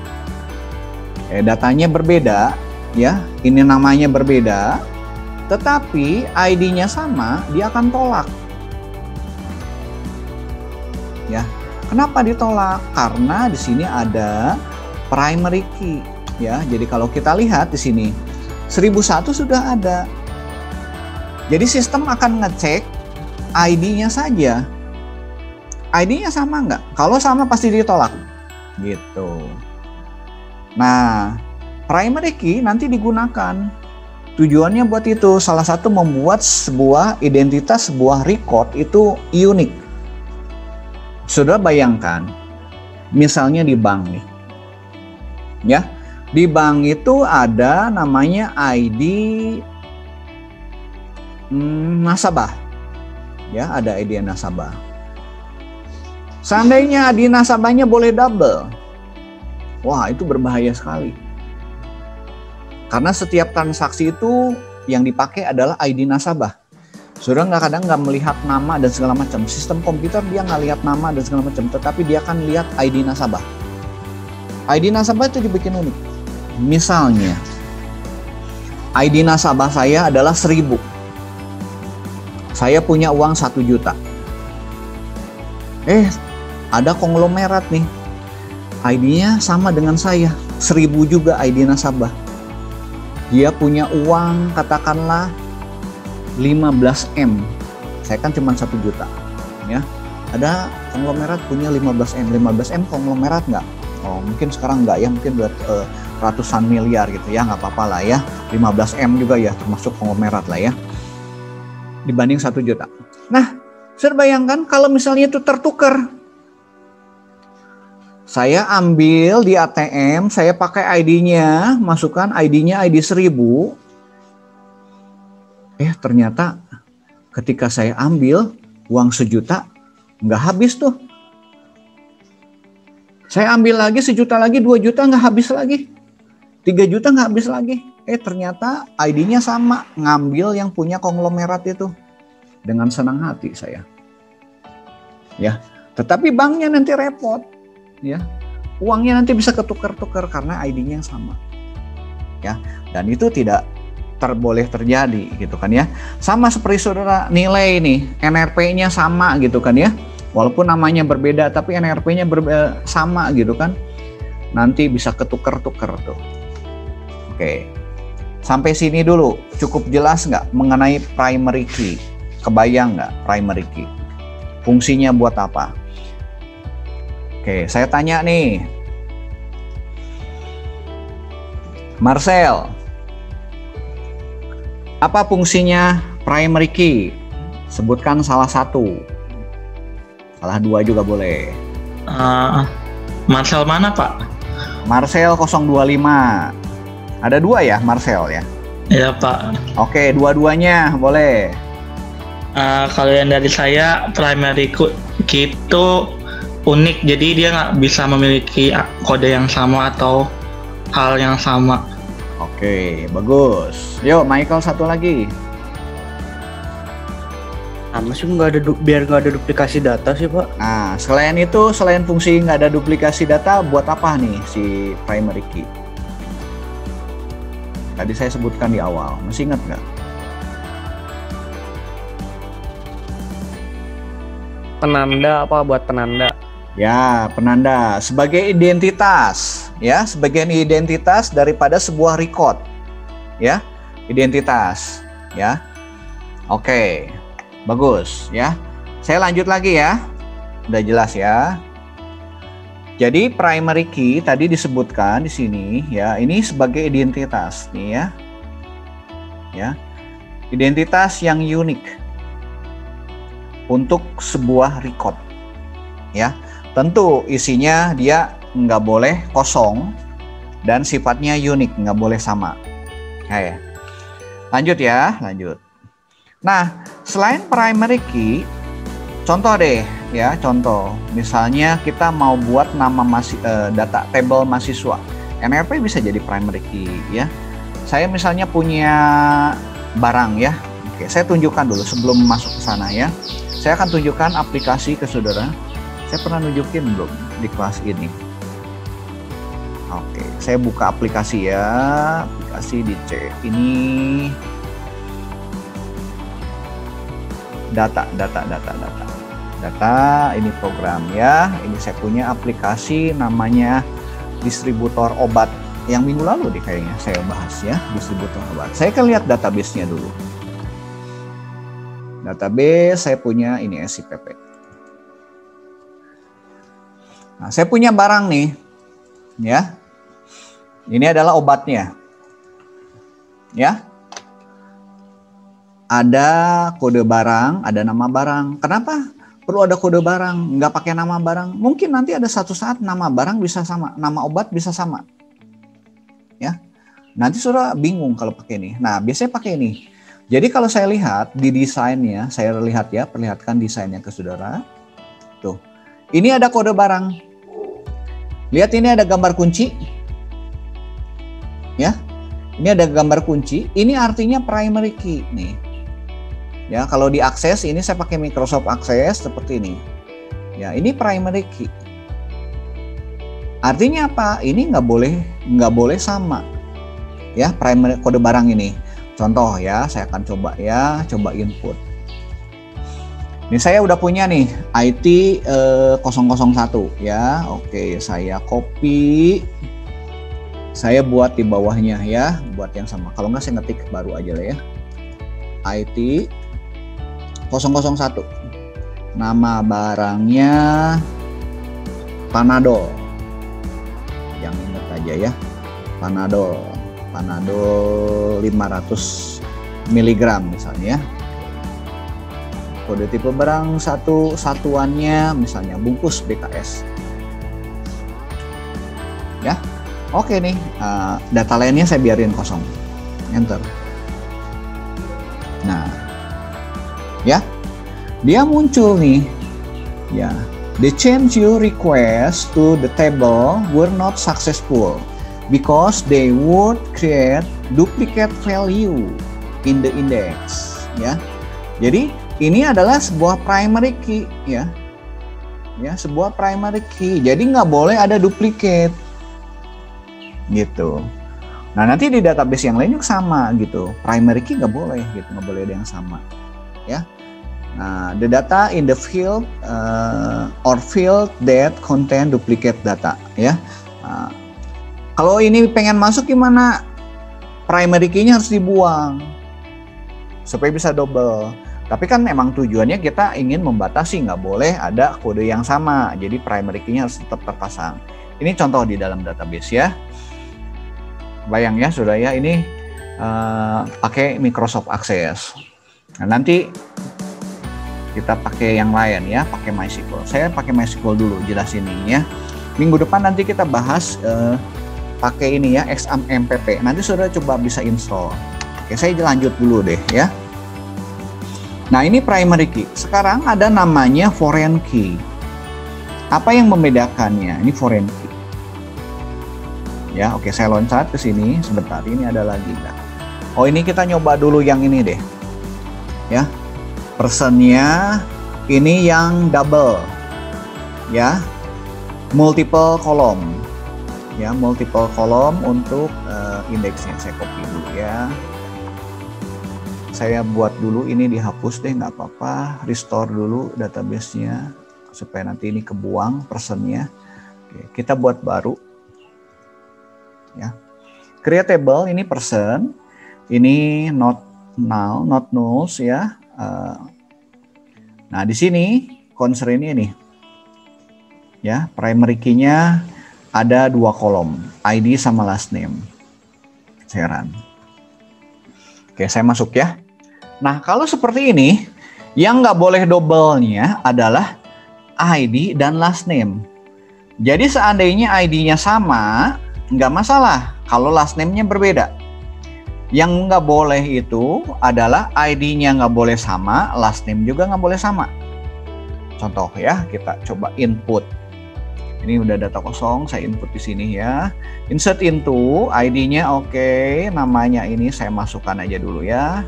datanya berbeda, ya, ini namanya berbeda, tetapi ID-nya sama, dia akan tolak. Ya, kenapa ditolak? Karena di sini ada primary key, ya. Jadi kalau kita lihat di sini 1001 sudah ada. Jadi sistem akan ngecek ID-nya saja. ID-nya sama nggak? Kalau sama pasti ditolak. Gitu. Nah, primary key nanti digunakan. Tujuannya buat itu. Salah satu membuat sebuah identitas, sebuah record itu unik. Sudah bayangkan, misalnya di bank nih. Ya. Di bank itu ada namanya ID nasabah. Ya, ada ID nasabah. Seandainya ID nasabahnya boleh double. Wah, itu berbahaya sekali. Karena setiap transaksi itu yang dipakai adalah ID nasabah. Saudara kadang nggak melihat nama dan segala macam. Sistem komputer dia nggak lihat nama dan segala macam, tetapi dia akan lihat ID nasabah. ID nasabah itu dibikin unik. Misalnya, ID nasabah saya adalah 1000. Saya punya uang 1 juta. Ada konglomerat nih. ID-nya sama dengan saya. 1000 juga ID nasabah. dia punya uang katakanlah 15 M. Saya kan cuma 1 juta, ya. Ada konglomerat punya 15 M. 15 M konglomerat nggak? Oh, mungkin sekarang nggak ya, mungkin buat ratusan miliar gitu ya, nggak apa-apa lah ya. 15 M juga ya, termasuk konglomerat lah ya. Dibanding 1 juta. Nah, saya bayangkan kalau misalnya itu tertukar. Saya ambil di ATM, saya pakai ID-nya, masukkan ID-nya ID 1000. Ternyata ketika saya ambil uang 1 juta, nggak habis tuh. Saya ambil lagi 1 juta lagi, 2 juta nggak habis lagi. 3 juta nggak habis lagi. Ternyata ID-nya sama, ngambil yang punya konglomerat itu. Dengan senang hati saya. Ya, tetapi banknya nanti repot. Ya, uangnya nanti bisa ketukar-tukar karena ID-nya yang sama. Ya, dan itu tidak boleh terjadi gitu kan ya. Sama seperti saudara nilai ini, NRP-nya sama gitu kan ya. Walaupun namanya berbeda tapi NRP-nya sama gitu kan. Nanti bisa ketukar-tukar tuh. Oke. Sampai sini dulu cukup jelas nggak mengenai primary key? Kebayang nggak primary key? Fungsinya buat apa? Oke, saya tanya nih. Marcel, apa fungsinya primary key? Sebutkan salah satu. Salah 2 juga boleh. Marcel mana, Pak? Marcel 025. Ada 2 ya Marcel ya? Iya, Pak. Oke, dua-duanya boleh. Kalau yang dari saya, primary key itu unik, jadi dia nggak bisa memiliki kode yang sama atau hal yang sama. Oke, bagus. Yuk, Michael satu lagi. Masih biar nggak ada duplikasi data sih, Pak. Nah, selain itu, selain fungsi nggak ada duplikasi data, buat apa nih si primary key? Tadi saya sebutkan di awal, masih ingat nggak? Penanda apa buat penanda? Ya, penanda sebagai identitas, ya, sebagian identitas daripada sebuah record, ya, identitas, ya. Oke, bagus, ya. Saya lanjut lagi ya, udah jelas ya. Jadi primary key tadi disebutkan di sini, ya, ini sebagai identitas, nih ya, ya, identitas yang unik untuk sebuah record, ya. Tentu isinya dia nggak boleh kosong dan sifatnya unik, nggak boleh sama. Oke, lanjut ya, lanjut. Nah, selain primary key, contoh deh ya, contoh. Misalnya kita mau buat nama data table mahasiswa, NRP bisa jadi primary key ya. Saya misalnya punya barang ya. Oke, saya tunjukkan dulu sebelum masuk ke sana ya. Saya akan tunjukkan aplikasi ke saudara. Saya pernah nunjukin belum di kelas ini? Oke, saya buka aplikasi ya. Aplikasi di C. Ini data. Ini program ya. Ini saya punya aplikasi namanya distributor obat. Yang minggu lalu deh kayaknya saya bahas ya, distributor obat. Saya akan lihat database-nya dulu. Database saya punya ini SIPP. Nah, saya punya barang nih, ya. Ini adalah obatnya, ya. Ada kode barang, ada nama barang. Kenapa perlu ada kode barang? Nggak pakai nama barang? Mungkin nanti ada satu saat nama barang bisa sama, nama obat bisa sama, ya. Nanti saudara bingung kalau pakai ini. Nah, biasanya pakai ini. Jadi kalau saya lihat di desainnya, saya lihat ya, perlihatkan desainnya ke saudara. Tuh, ini ada kode barang. Lihat ini ada gambar kunci. Ya. Ini ada gambar kunci. Ini artinya primary key nih. Ya, kalau diakses ini saya pakai Microsoft Access seperti ini. Ya, ini primary key. Artinya apa? Ini nggak boleh sama. Ya, primary kode barang ini. Contoh ya, saya akan coba ya, coba input. Ini saya udah punya nih IT 001 ya. Oke, saya copy. Saya buat di bawahnya ya, buat yang sama. Kalau nggak saya ngetik baru aja lah ya. IT 001. Nama barangnya Panadol. Yang ingat aja ya. Panadol 500 mg misalnya. Kode tipe barang satuannya misalnya bungkus BKS. Ya. Oke nih, data lainnya saya biarin kosong. Enter. Nah, ya, dia muncul nih. Ya, the change you request to the table were not successful because they would create duplicate value in the index. Ya, jadi ini adalah sebuah primary key, ya, sebuah primary key. Jadi nggak boleh ada duplicate. Gitu. Nah nanti di database yang lain juga sama gitu. Primary key nggak boleh gitu, nggak boleh ada yang sama, ya. Nah the data in the field or field that contain duplicate data, ya. Nah, kalau ini pengen masuk gimana? Primary key-nya harus dibuang supaya bisa double. Tapi kan emang tujuannya kita ingin membatasi, nggak boleh ada kode yang sama. Jadi primary key-nya harus tetap terpasang. Ini contoh di dalam database ya. Bayang ya sudah ya, ini pakai Microsoft Access. Nah, nanti kita pakai yang lain ya, pakai MySQL. Saya pakai MySQL dulu jelas ini ya. Minggu depan nanti kita bahas pakai ini ya, XAMPP. Nanti sudah coba bisa install. Oke, saya lanjut dulu deh ya. Nah ini primary key. Sekarang ada namanya foreign key. Apa yang membedakannya? Ini foreign key. Ya, oke, saya loncat ke sini sebentar. Ini ada lagi enggak? Oh, ini kita nyoba dulu yang ini deh. Ya. Personnya ini yang double. Ya. Multiple column. Ya, multiple column untuk indeksnya. Saya copy dulu ya. Saya buat dulu ini dihapus deh, nggak apa-apa. Restore dulu database-nya supaya nanti ini kebuang personnya. Oke, kita buat baru. Ya, creatable ini person, ini not null, not nulls ya. Nah di sini constraint ini, ya primary key-nya ada 2 kolom, ID sama last name. Saya run. Oke, saya masuk ya. Nah kalau seperti ini, yang nggak boleh double-nya adalah ID dan last name. Jadi seandainya ID-nya sama, nggak masalah kalau last name-nya berbeda. Yang nggak boleh itu adalah ID-nya nggak boleh sama, last name juga nggak boleh sama. Contoh ya, kita coba input. Ini udah data kosong, saya input di sini ya. Insert into, ID-nya oke, namanya ini saya masukkan aja dulu ya.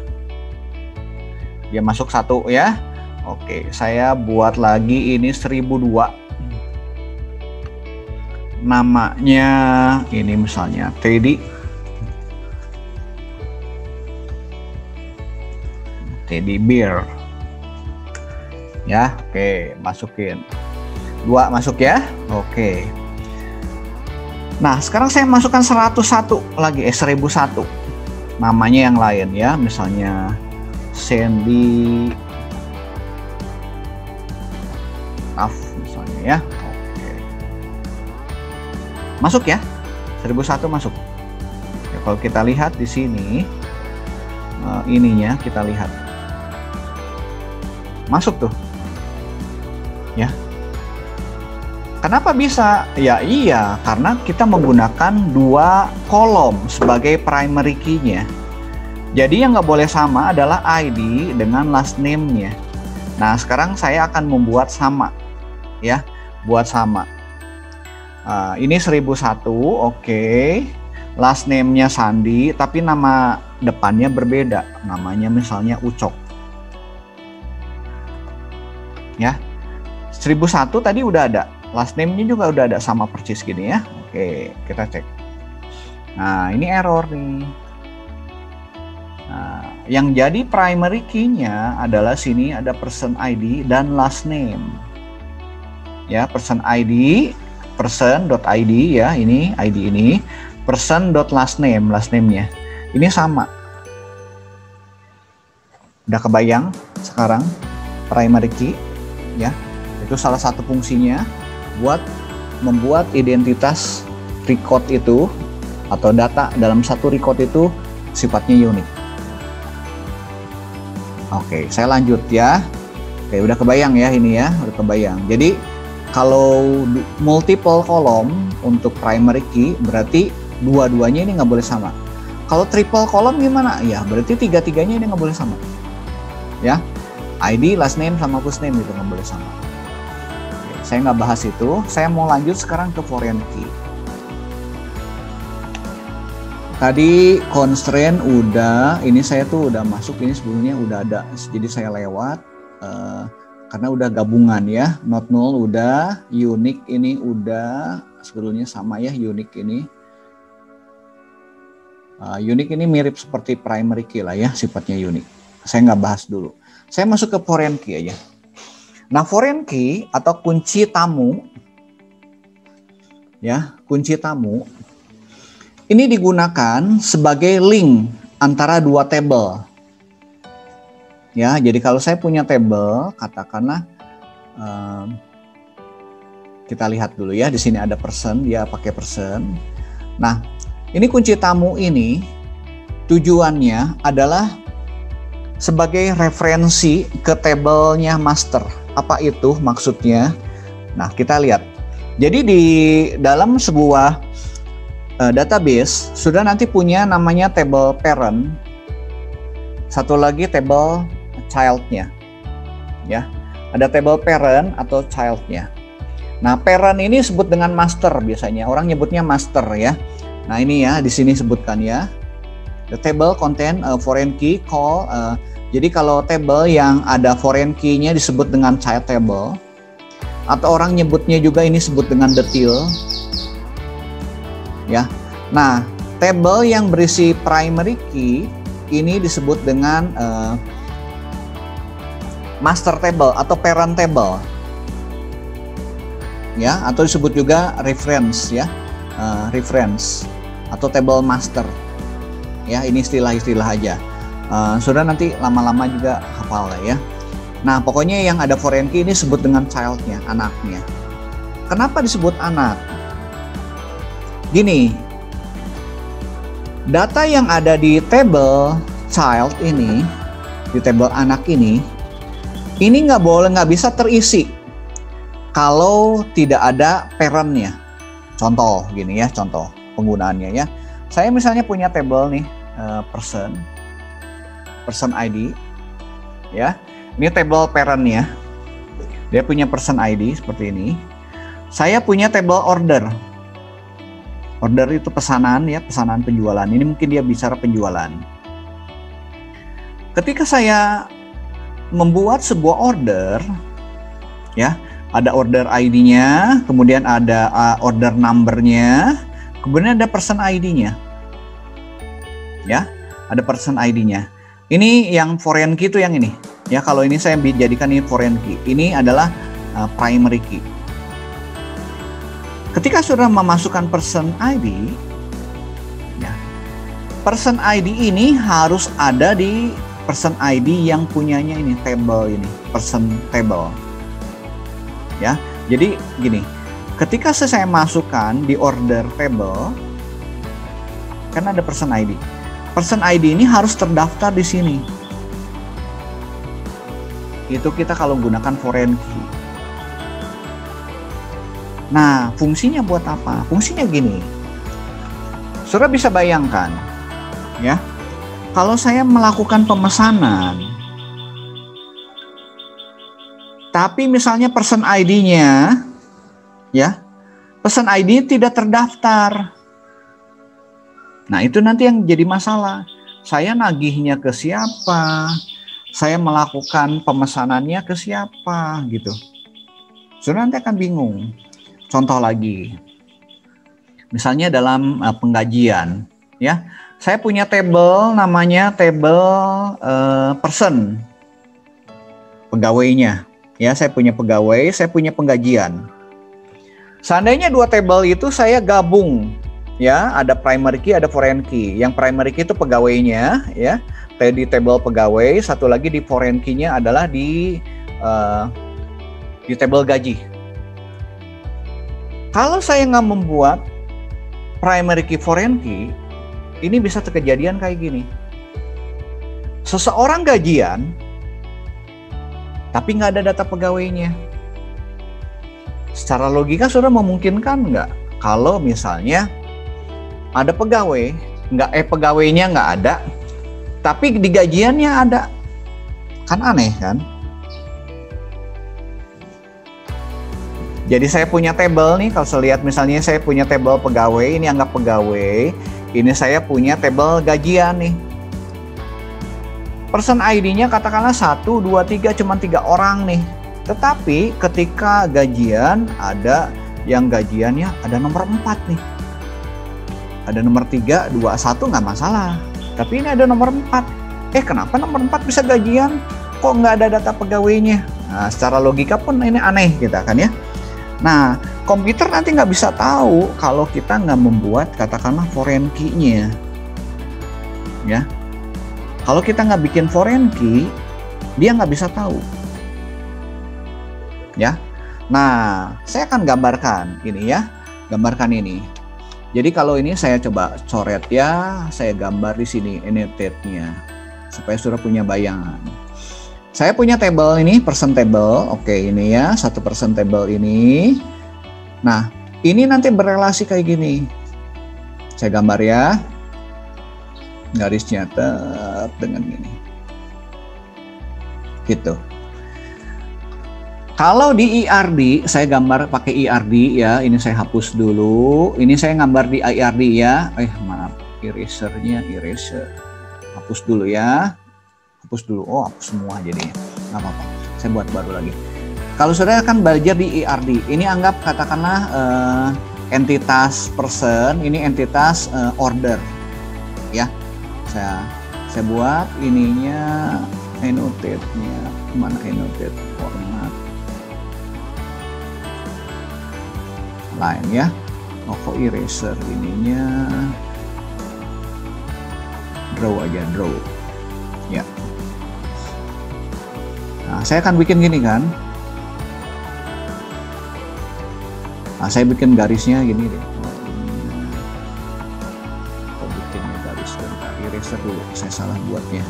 Dia masuk 1 ya. Oke, saya buat lagi ini 1002. Namanya ini misalnya Teddy Bear ya. Oke, masukin 2 masuk ya. Oke, nah sekarang saya masukkan 101 lagi 1001 namanya yang lain ya, misalnya Sandy Af misalnya ya. Masuk ya, 1001 masuk. Ya, kalau kita lihat di sini, ininya kita lihat, masuk tuh, ya. Kenapa bisa? Ya iya, karena kita menggunakan 2 kolom sebagai primary key-nya. Jadi yang nggak boleh sama adalah ID dengan last name-nya. Nah sekarang saya akan membuat sama, ya, buat sama. Ini 1001, oke. Last name-nya Sandi, tapi nama depannya berbeda. Namanya misalnya Ucok. Ya. 1001 tadi udah ada. Last name-nya juga udah ada sama persis gini ya. Oke, kita cek. Nah, ini error nih. Nah, yang jadi primary key-nya adalah sini ada person ID dan last name. Ya, person ID person.id ya, ini ID ini. person.last name-nya. Ini sama. Udah kebayang sekarang primary key ya. Itu salah satu fungsinya buat membuat identitas record itu atau data dalam satu record itu sifatnya unik. Oke, saya lanjut ya. Oke, udah kebayang ya ini ya, udah kebayang. Jadi kalau multiple column untuk primary key berarti dua-duanya ini nggak boleh sama. Kalau triple column gimana? Ya berarti tiga-tiganya ini nggak boleh sama. Ya, ID, last name sama first name itu nggak boleh sama. Oke, saya nggak bahas itu. Saya mau lanjut sekarang ke foreign key. Tadi constraint udah, ini saya tuh udah masuk, ini sebelumnya udah ada, jadi saya lewat karena udah gabungan ya. Not null udah, unique ini udah, sebelumnya sama ya unique ini. Unique ini mirip seperti primary key lah ya, sifatnya unique. Saya nggak bahas dulu. Saya masuk ke foreign key aja. Nah, foreign key atau kunci tamu, ya, kunci tamu, ini digunakan sebagai link antara dua table. Ya, jadi kalau saya punya table, katakanlah kita lihat dulu ya, di sini ada person, dia pakai person. Nah, ini kunci tamu ini tujuannya adalah sebagai referensi ke tabelnya master. Apa itu maksudnya? Nah, kita lihat. Jadi di dalam sebuah database sudah nanti punya namanya table parent, satu lagi table child-nya. Ya, ada table parent atau child-nya. Nah, parent ini disebut dengan master biasanya. Orang nyebutnya master ya. Nah, ini ya di sini sebutkan ya. The table contain a foreign key call. Jadi kalau table yang ada foreign key-nya disebut dengan child table, atau orang nyebutnya juga ini disebut dengan detail. Ya, nah table yang berisi primary key ini disebut dengan master table atau parent table. Ya, atau disebut juga reference ya, reference atau table master. Ya, ini istilah-istilah aja. Sudah nanti lama-lama juga hafal lah ya. Nah, pokoknya yang ada foreign key ini disebut dengan child-nya, anaknya. Kenapa disebut anak? Gini, data yang ada di table child ini, di table anak ini nggak bisa terisi kalau tidak ada parent-nya. Contoh gini ya, contoh penggunaannya ya. Saya misalnya punya table nih, person ID, ya. Ini table parent-nya. Dia punya person ID seperti ini. Saya punya table order. Order itu pesanan ya, pesanan penjualan. Ini mungkin dia bicara penjualan. Ketika saya membuat sebuah order, ya, ada order ID-nya, kemudian ada order number-nya, kemudian ada person ID-nya. Ya, ada person ID-nya. Ini yang foreign key itu yang ini. Ya, kalau ini saya jadikan ini foreign key. Ini adalah primary key. Ketika sudah memasukkan person ID, ya, person ID ini harus ada di person ID yang punyanya ini, table ini, person table. Ya, jadi gini, ketika saya masukkan di order table, kan ada person ID. Person ID ini harus terdaftar di sini. Itu kita kalau gunakan foreign key. Nah, fungsinya buat apa? Fungsinya gini. Saudara bisa bayangkan, ya. Kalau saya melakukan pemesanan, tapi misalnya person ID-nya, ya, person ID tidak terdaftar. Nah, itu nanti yang jadi masalah. Saya nagihnya ke siapa? Saya melakukan pemesanannya ke siapa? Gitu. Saudara nanti akan bingung. Contoh lagi. Misalnya dalam penggajian, ya. Saya punya table namanya table person. Pegawainya. Ya, saya punya pegawai, saya punya penggajian. Seandainya dua table itu saya gabung, ya, ada primary key, ada foreign key. Yang primary key itu pegawainya, ya, di table pegawai. Satu lagi di foreign key-nya adalah di table gaji. Kalau saya nggak membuat primary key, foreign key, ini bisa terkejadian kayak gini. Seseorang gajian, tapi nggak ada data pegawainya. Secara logika sudah memungkinkan nggak? Kalau misalnya ada pegawai, pegawainya nggak ada, tapi di gajiannya ada, kan aneh kan? Jadi saya punya table nih, kalau saya lihat misalnya saya punya table pegawai, ini anggap pegawai, ini saya punya table gajian nih. Person ID-nya katakanlah 1, 2, 3, cuma 3 orang nih. Tetapi ketika gajian ada yang gajiannya ada nomor 4 nih. Ada nomor 3, 2, 1 nggak masalah. Tapi ini ada nomor 4. Kenapa nomor 4 bisa gajian? Kok nggak ada data pegawainya? Nah, secara logika pun ini aneh kita kan ya. Nah, komputer nanti nggak bisa tahu kalau kita nggak membuat katakanlah foreign key-nya. Ya. Kalau kita nggak bikin foreign key, dia nggak bisa tahu. Ya. Nah, saya akan gambarkan ini ya. Gambarkan ini. Jadi kalau ini saya coba coret ya, saya gambar di sini annotate-nya supaya sudah punya bayangan. Saya punya table ini, person table. Oke, ini ya, satu person table ini. Nah, ini nanti berelasi kayak gini. Saya gambar ya. Garisnya dengan gini. Gitu. Kalau di IRD, saya gambar pakai IRD ya. Ini saya hapus dulu. Ini saya gambar di IRD ya. Maaf, eraser. Hapus dulu ya. Hapus dulu. Oh, hapus semua jadinya. Nggak apa-apa. Saya buat baru lagi. Kalau saudara akan belajar di IRD, ini anggap katakanlah entitas person, ini entitas order. Ya. Saya buat ininya annotate-nya. Mana annotate format? Line ya. Kok eraser ininya draw aja, draw ya. Nah, saya akan bikin gini kan. Nah, saya bikin garisnya gini deh. Kok bikinnya garis bentar, eraser dulu, saya salah buatnya.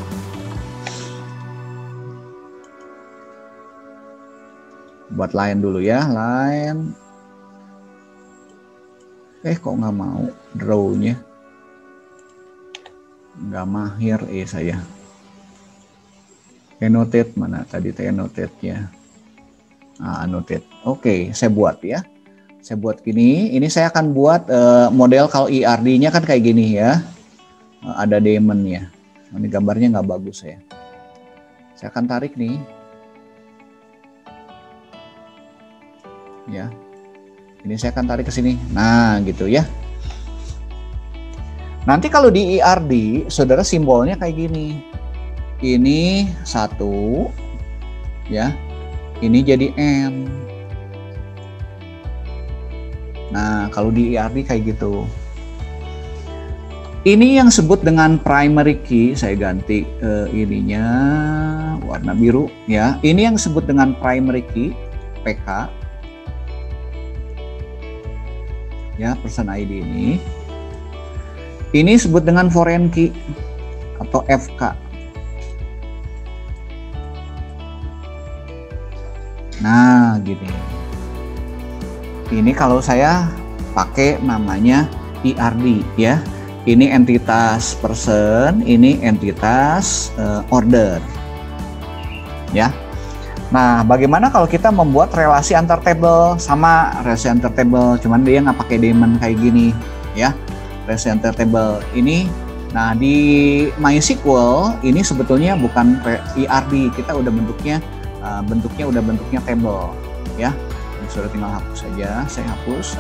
Buat line dulu ya, line. Kok nggak mau draw-nya, nggak mahir saya. Annotate mana tadi annotate-nya? Annotate. Oke, saya buat ya. Saya buat gini. Ini saya akan buat model kalau IRD-nya kan kayak gini ya. Ada daemon-nya. Ini gambarnya nggak bagus ya. Saya akan tarik nih. Ya. Ini saya akan tarik ke sini. Nah, gitu ya. Nanti kalau di IRD, saudara simbolnya kayak gini. Ini 1, ya. Ini jadi N. Nah, kalau di IRD kayak gitu. Ini yang sebut dengan primary key, saya ganti ininya warna biru, ya. Ini yang sebut dengan primary key, PK. Ya, person ID ini. Ini disebut dengan foreign key atau FK. Nah, gini. Ini kalau saya pakai namanya IRD ya. Ini entitas person, ini entitas order. Ya. Nah, bagaimana kalau kita membuat relasi antar table? Sama relasi antar table, cuman dia nggak pakai daemon kayak gini, ya. Relasi antar table ini, nah di MySQL ini sebetulnya bukan IRD, kita udah bentuknya bentuknya table, ya. Ini sudah tinggal hapus saja, saya hapus.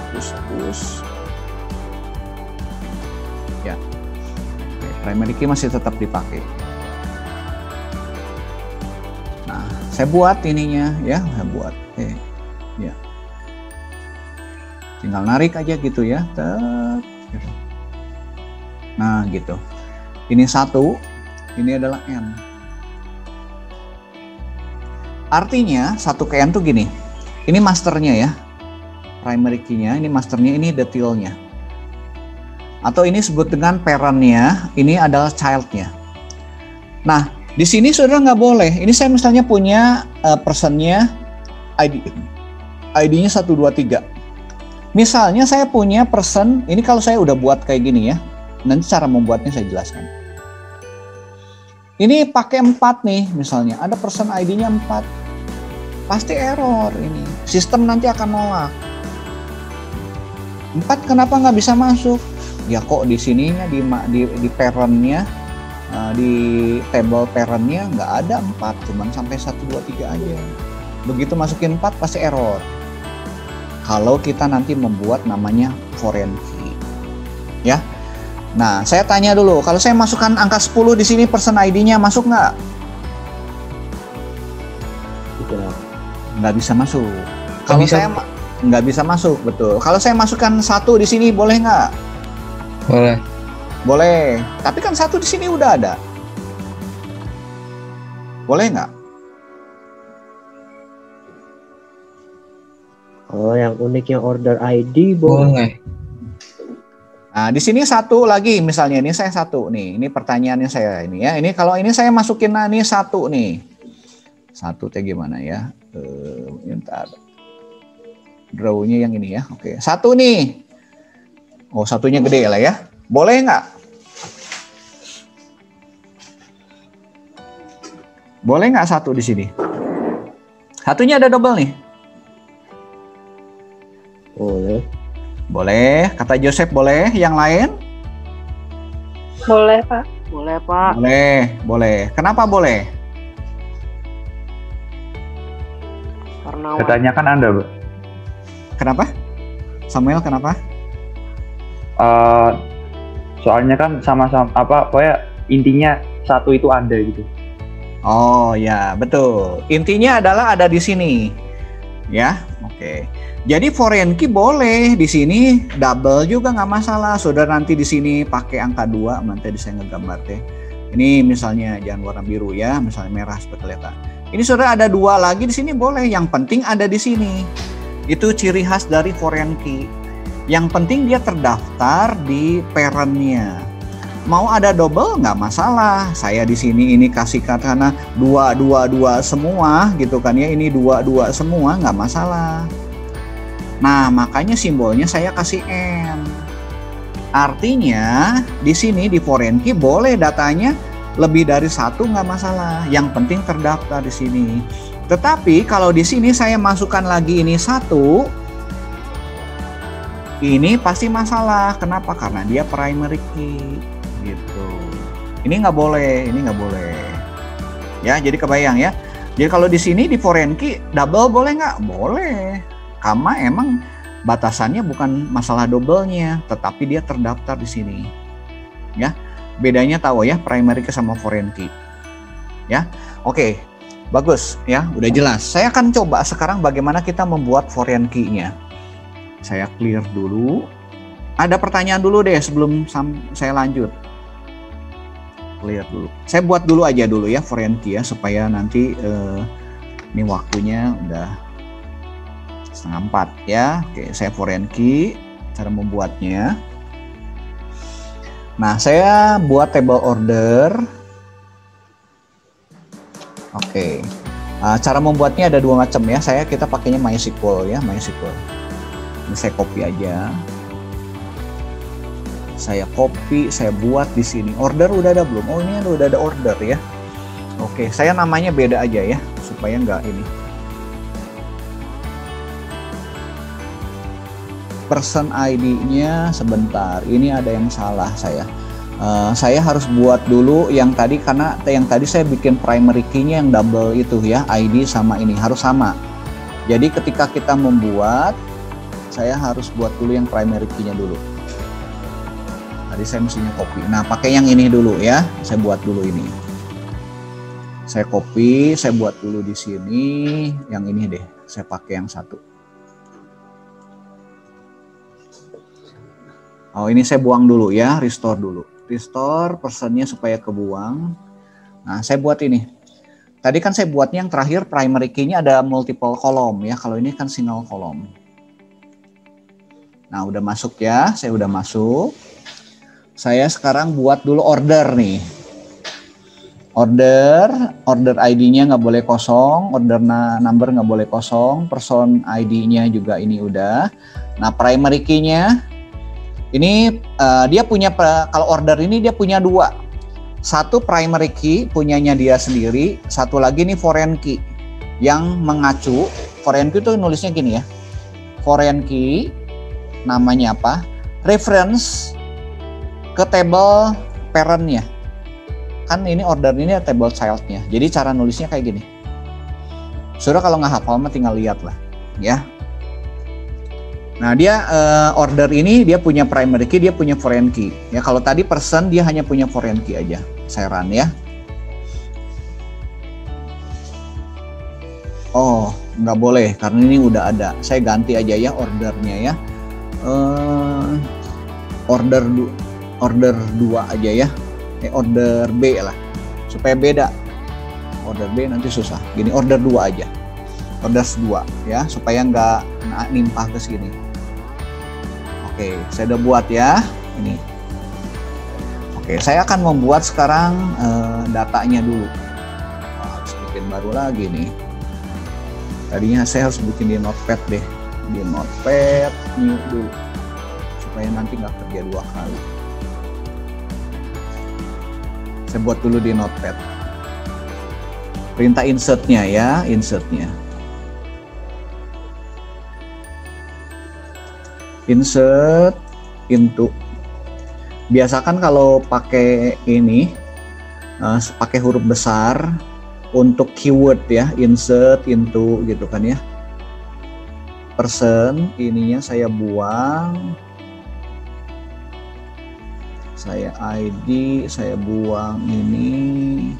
Ya, oke, primary key masih tetap dipakai. Saya buat ininya ya, saya buat. Ya. Tinggal narik aja gitu ya. Gitu. Nah gitu. Ini 1, ini adalah N. Artinya 1 ke N tuh gini. Ini masternya ya. Primary key-nya, ini masternya, ini detailnya. Atau ini sebut dengan parent-nya, ini adalah child-nya. Nah, di sini saudara nggak boleh. Ini saya misalnya punya person-nya ID-nya 1, 2, 3. Misalnya saya punya person, ini kalau saya udah buat kayak gini ya. Nanti cara membuatnya saya jelaskan. Ini pakai 4 nih misalnya. Ada person ID-nya 4. Pasti error ini. Sistem nanti akan nolak. 4 kenapa nggak bisa masuk? Ya kok di sininya di parent-nya, di table parent-nya nggak ada 4, cuman sampai 1, 2, 3 aja. Begitu masukin 4 pasti error. Kalau kita nanti membuat namanya foreign key. Ya. Nah, saya tanya dulu, kalau saya masukkan angka 10 di sini person ID-nya masuk nggak? Tidak. Nggak bisa masuk. Kalau saya nggak bisa masuk, betul. Kalau saya masukkan 1 di sini boleh nggak? Boleh. Boleh. Tapi kan 1 di sini udah ada. Boleh nggak? Oh, yang uniknya order ID boleh. Nah, di sini 1 lagi, misalnya ini saya 1 nih. Ini pertanyaannya saya ini ya. Ini kalau ini saya masukin ini 1 nih. 1 teh gimana ya? Bentar. Draw-nya yang ini ya. Oke, 1 nih. Oh, 1-nya gede lah ya. Boleh nggak? Boleh nggak 1 di sini? 1-nya ada double nih. Boleh. Boleh. Kata Joseph boleh. Yang lain? Boleh, Pak. Boleh, Pak. Boleh. Boleh. Kenapa boleh? Karena Katanya kan Anda, Bu. Kenapa? Samuel, kenapa? Soalnya kan sama-sama pokoknya intinya 1 itu Anda gitu. Oh ya, betul. Intinya adalah ada di sini. Ya, oke. Jadi foreign key boleh di sini double juga nggak masalah. Saudara nanti di sini pakai angka 2, nanti saya ngegambar teh. Ini misalnya jangan warna biru ya, misalnya merah seperti kelihatan. Ini saudara ada 2 lagi di sini boleh. Yang penting ada di sini. Itu ciri khas dari foreign key. Yang penting dia terdaftar di parent-nya. Mau ada double nggak masalah. Saya di sini ini kasih karena 2, 2, 2 semua gitu kan ya. Ini 2, 2 semua nggak masalah. Nah, makanya simbolnya saya kasih N. Artinya di sini di foreign key boleh datanya lebih dari 1 nggak masalah. Yang penting terdaftar di sini. Tetapi kalau di sini saya masukkan lagi ini 1, ini pasti masalah. Kenapa? Karena dia primary key gitu. Ini nggak boleh, ini nggak boleh. Ya, jadi kebayang ya. Jadi kalau di sini di foreign key double boleh nggak? Boleh. Karena emang batasannya bukan masalah double-nya, tetapi dia terdaftar di sini. Ya, bedanya tahu ya primary key sama foreign key. Ya, oke, bagus ya, udah jelas. Saya akan coba sekarang bagaimana kita membuat foreign key-nya. Saya clear dulu. Ada pertanyaan dulu deh sebelum saya lanjut. Clear dulu. Saya buat dulu aja dulu ya foreign key ya supaya nanti ini waktunya udah 3:30 ya. Oke, saya foreign key, cara membuatnya. Nah, saya buat table order. Oke. Cara membuatnya ada 2 macam ya. Kita pakainya MySQL ya, MySQL. Ini saya copy aja. Saya copy, saya buat di sini. Order udah ada belum? Oh, ini udah ada order ya. Oke, saya namanya beda aja ya supaya nggak ini. Person ID-nya sebentar. Ini ada yang salah saya. Saya harus buat dulu yang tadi karena yang tadi saya bikin primary key-nya yang double itu ya, ID sama ini harus sama. Jadi ketika kita membuat, saya harus buat dulu yang primary key-nya dulu. Tadi saya mestinya copy. Nah, pakai yang ini dulu ya. Saya buat dulu ini. Saya copy, saya buat dulu di sini. Yang ini deh. Saya pakai yang 1. Oh, ini saya buang dulu ya, restore dulu. Restore personnya supaya kebuang. Nah, saya buat ini. Tadi kan saya buatnya yang terakhir primary key-nya ada multiple column ya. Kalau ini kan single column. Nah, udah masuk ya. Saya udah masuk. Saya sekarang buat dulu order nih. Order ID-nya nggak boleh kosong, order number nggak boleh kosong, person ID-nya juga ini udah. Nah, primary key-nya ini dia punya, kalau order ini dia punya dua. Satu primary key punyanya dia sendiri, satu lagi nih foreign key yang mengacu. Foreign key itu nulisnya gini ya. Foreign key namanya apa? Reference ke table parent-nya. Kan ini order ini table child-nya. Jadi cara nulisnya kayak gini. Saudara kalau nggak hafal mah tinggal lihat lah ya. Nah, dia order ini dia punya primary key, dia punya foreign key. Ya, kalau tadi person dia hanya punya foreign key aja. Saya run ya. Oh, nggak boleh karena ini udah ada. Saya ganti aja ya ordernya ya. Order 2 aja ya. Order B lah. Supaya beda. Order B nanti susah. Gini order 2 aja. Order 2 ya, supaya nggak nimpah ke sini. Oke, saya udah buat ya. Ini. Oke, saya akan membuat sekarang datanya dulu. Harus bikin baru lagi nih. Tadinya saya harus bikin di notepad deh. Di notepad new dulu. Supaya nanti nggak kerja 2 kali. Saya buat dulu di notepad. Perintah insertnya ya, insertnya. Insert into. Biasakan kalau pakai ini, pakai huruf besar untuk keyword ya, insert into gitu kan ya. Person, ininya saya buang. Saya ID, saya buang ini.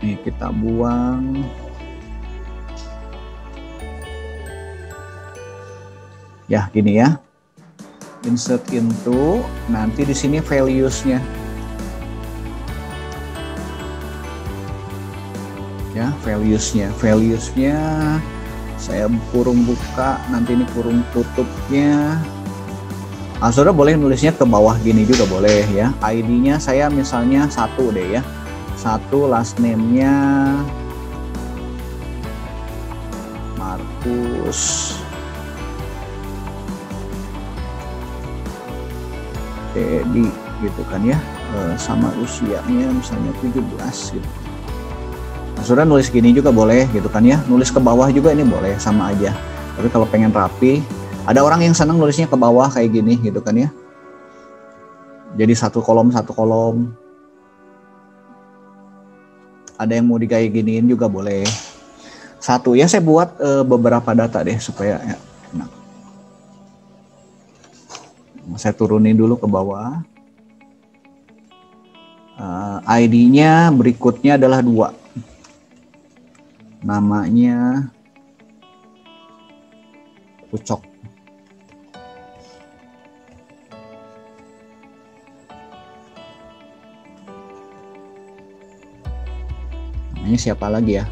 Nih kita buang. Ya, gini ya. Insert into, nanti di sini values-nya. Ya, values-nya saya kurung buka, nanti ini kurung tutupnya. Nah, saudara boleh nulisnya ke bawah gini juga boleh ya. ID-nya saya misalnya 1 deh ya. 1, last name-nya Markus Teddy gitu kan ya. Sama usianya misalnya 17 gitu. Saudara nulis gini juga boleh gitu kan ya, nulis ke bawah juga ini boleh, sama aja. Tapi kalau pengen rapi, ada orang yang senang nulisnya ke bawah kayak gini gitu kan ya. Jadi satu kolom. Ada yang mau kayak giniin juga boleh. Satu ya, saya buat beberapa data deh supaya ya, enak. Saya turunin dulu ke bawah. ID-nya berikutnya adalah 2. Namanya Ucok. Namanya siapa lagi ya?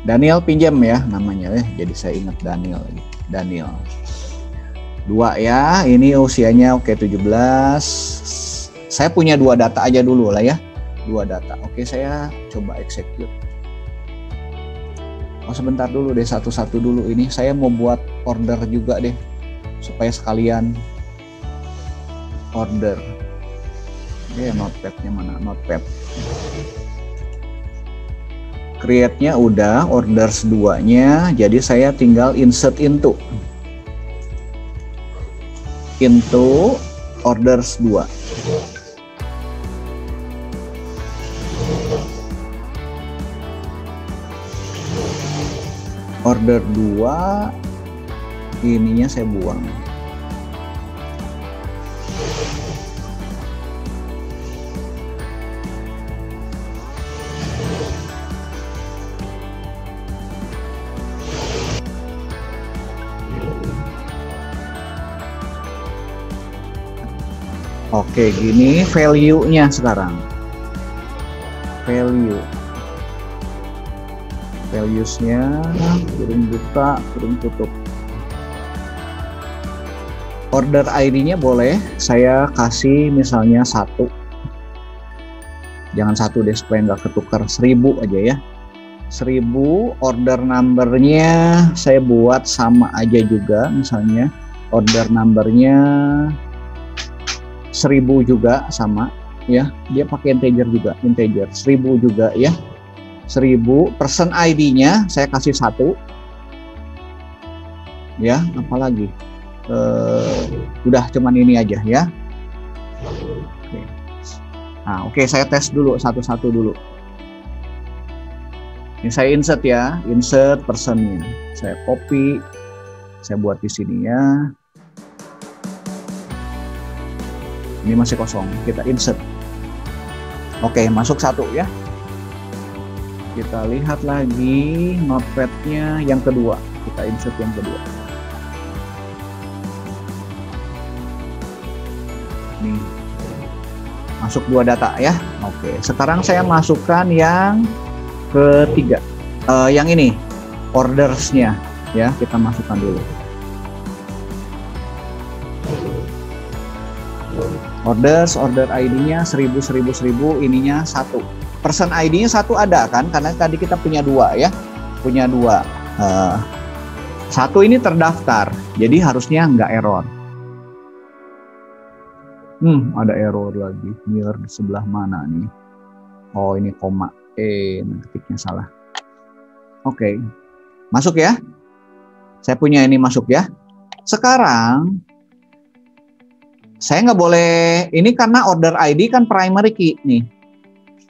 Daniel pinjam ya namanya ya. Jadi saya ingat Daniel lagi. Daniel. 2 ya. Ini usianya oke 17. Saya punya 2 data aja dulu lah ya. 2 data. Oke, saya coba execute. Oh, sebentar dulu deh, satu-satu dulu. Ini saya mau buat order juga deh, supaya sekalian order. Notepad-nya mana? Notepad. Create-nya udah, orders 2-nya, jadi saya tinggal insert into orders 2. Order 2 ininya saya buang. Oke, gini value-nya sekarang. Values-nya kurung buka, kurung tutup. Order ID-nya boleh saya kasih misalnya 1. Jangan 1 deh supaya nggak ketukar, 1000 aja ya. 1000. Order number-nya saya buat sama aja juga, misalnya order number-nya 1000 juga sama ya. Dia pakai integer juga, integer 1000 juga ya. 1000. Person ID-nya saya kasih 1 ya. Apalagi udah cuman ini aja ya. Oke. Nah, oke, saya tes dulu satu-satu dulu. Ini saya insert ya, insert personnya. Saya copy, saya buat di sini ya. Ini masih kosong, kita insert. Oke, masuk 1 ya. Kita lihat lagi notepad-nya yang kedua. Kita insert yang kedua. Nih, masuk 2 data ya. Oke, sekarang saya masukkan yang ketiga. Yang ini, orders-nya ya, kita masukkan dulu. Orders, order ID-nya 1000, 1000, 1000, ininya 1. Person ID-nya 1 ada kan? Karena tadi kita punya 2 ya. Punya 2. 1 ini terdaftar, jadi harusnya nggak error. Ada error lagi. Near di sebelah mana nih? Oh, ini koma. Ketiknya salah. Oke. Masuk ya. Saya punya ini masuk ya. Sekarang saya nggak boleh, ini karena order ID kan primary key nih.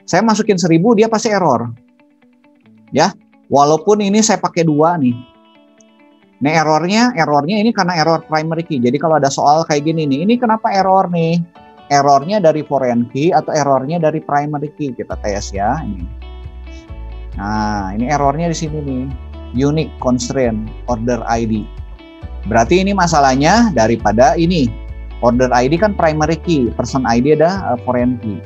Saya masukin 1000, dia pasti error. Ya, walaupun ini saya pakai 2 nih. Nah, errornya ini karena error primary key. Jadi kalau ada soal kayak gini nih, ini kenapa error nih? Errornya dari foreign key atau errornya dari primary key? Kita tes ya. Ini. Nah, ini errornya di sini nih. Unique constraint order ID. Berarti ini masalahnya daripada ini. Order ID kan primary key, person ID ada foreign key.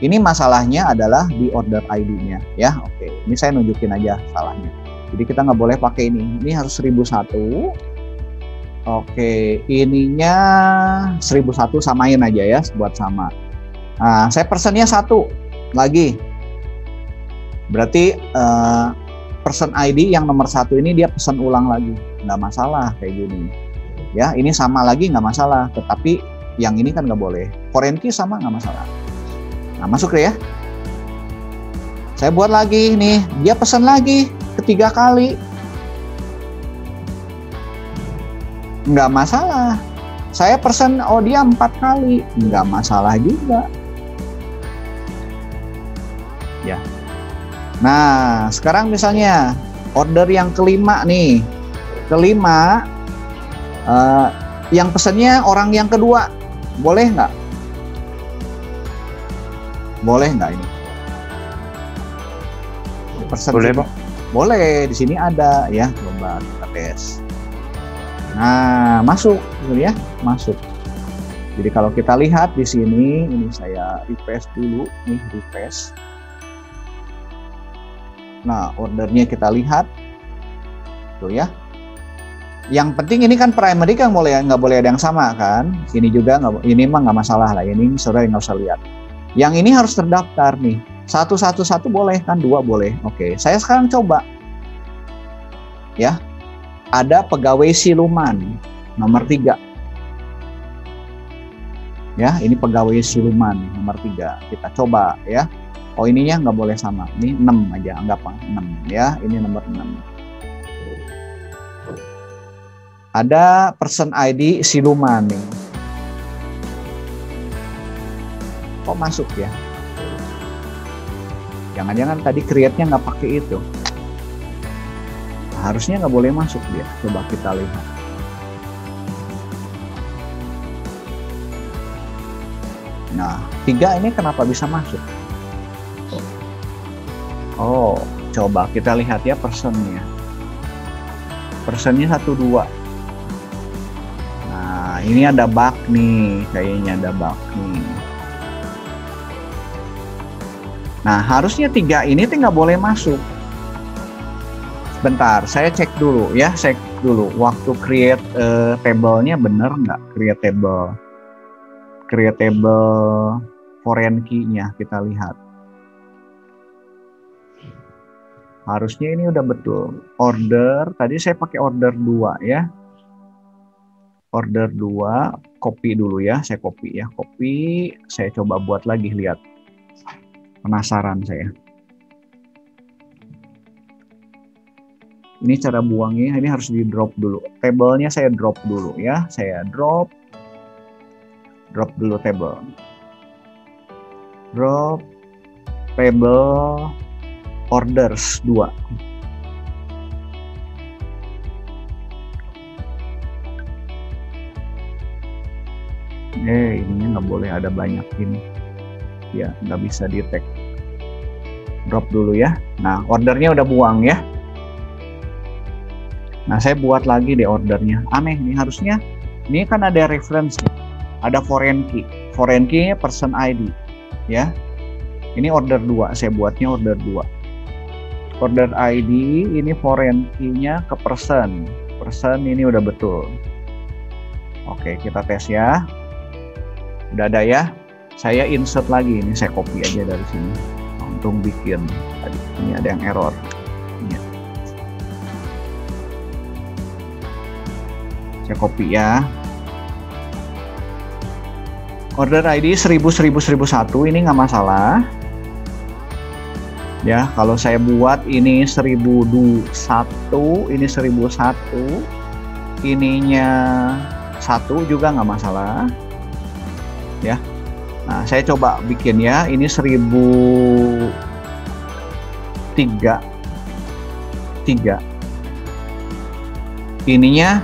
Ini masalahnya adalah di order ID-nya ya. Oke, ini saya nunjukin aja salahnya. Jadi kita nggak boleh pakai ini. Ini harus 1001. Oke, ininya 1001 samain aja ya, buat sama. Nah, saya personnya 1 lagi. Berarti person ID yang nomor 1 ini dia pesan ulang lagi, nggak masalah kayak gini. Ya, ini sama lagi nggak masalah. Tetapi yang ini kan nggak boleh. Foreign key sama nggak masalah. Nah, masuk ya. Saya buat lagi nih, dia pesan lagi ketiga kali. Nggak masalah. Saya pesan, oh dia 4 kali. Nggak masalah juga. Ya. Nah, sekarang misalnya order yang kelima nih. Kelima, yang pesannya orang yang kedua. Boleh nggak? Boleh nggak ini? Persen boleh, Bang. Boleh, di sini ada ya, coba kita tes. Nah, masuk ya, masuk. Jadi kalau kita lihat di sini, ini saya refresh dulu, nih refresh. Nah, ordernya kita lihat, tuh ya. Yang penting ini kan primary kan nggak boleh ada yang sama kan? Ini juga nggak, ini mah nggak masalah lah. Ini saudara nggak usah lihat. Yang ini harus terdaftar nih. 111 boleh kan, 2 boleh. Oke, saya sekarang coba. Ya, ada pegawai siluman nomor 3. Ya, ini pegawai siluman nomor 3. Kita coba ya. Oh, ininya nggak boleh sama. Ini 6 aja, anggap 6 ya. Ini nomor 6. Ada person ID siluman nih. Kok masuk ya? Jangan-jangan tadi create-nya nggak pakai itu. Harusnya nggak boleh masuk dia. Coba kita lihat. Nah, 3 ini kenapa bisa masuk? Oh, coba kita lihat ya personnya. Personnya 12. Nah, Nah, ini ada bug nih, kayaknya ada bug nih. Nah, harusnya 3 ini tuh nggak boleh masuk. Bentar, saya cek dulu ya, cek dulu. Waktu create table-nya bener nggak? Creatable foreign key-nya kita lihat. Harusnya ini udah betul. Order, tadi saya pakai order 2 ya. Order 2, copy dulu ya, saya copy ya. Copy, saya coba buat lagi, lihat. Penasaran saya. Ini cara buangnya, ini harus di drop dulu. Table-nya saya drop dulu ya. Saya drop dulu table. Drop table orders 2. Ininya nggak boleh ada banyak ini. Ya, nggak bisa di tag. Drop dulu ya. Nah, ordernya udah buang ya. Nah, saya buat lagi deh ordernya. Aneh nih, harusnya ini kan ada reference nih. Ada foreign key. Foreign key-nya person ID ya. Ini order 2, saya buatnya order 2. Order ID ini foreign key-nya ke person. Person ini udah betul. Oke, kita tes ya. Udah ada ya. Saya insert lagi, ini saya copy aja dari sini. Untung bikin. Tadi ini ada yang error. Ini. Saya copy ya. Order ID 1000-1000-1001 ini nggak masalah. Ya, kalau saya buat ini 1001, ini 1001, ininya 1 juga nggak masalah. Ya. Nah, saya coba bikin ya, ini 1003. Ininya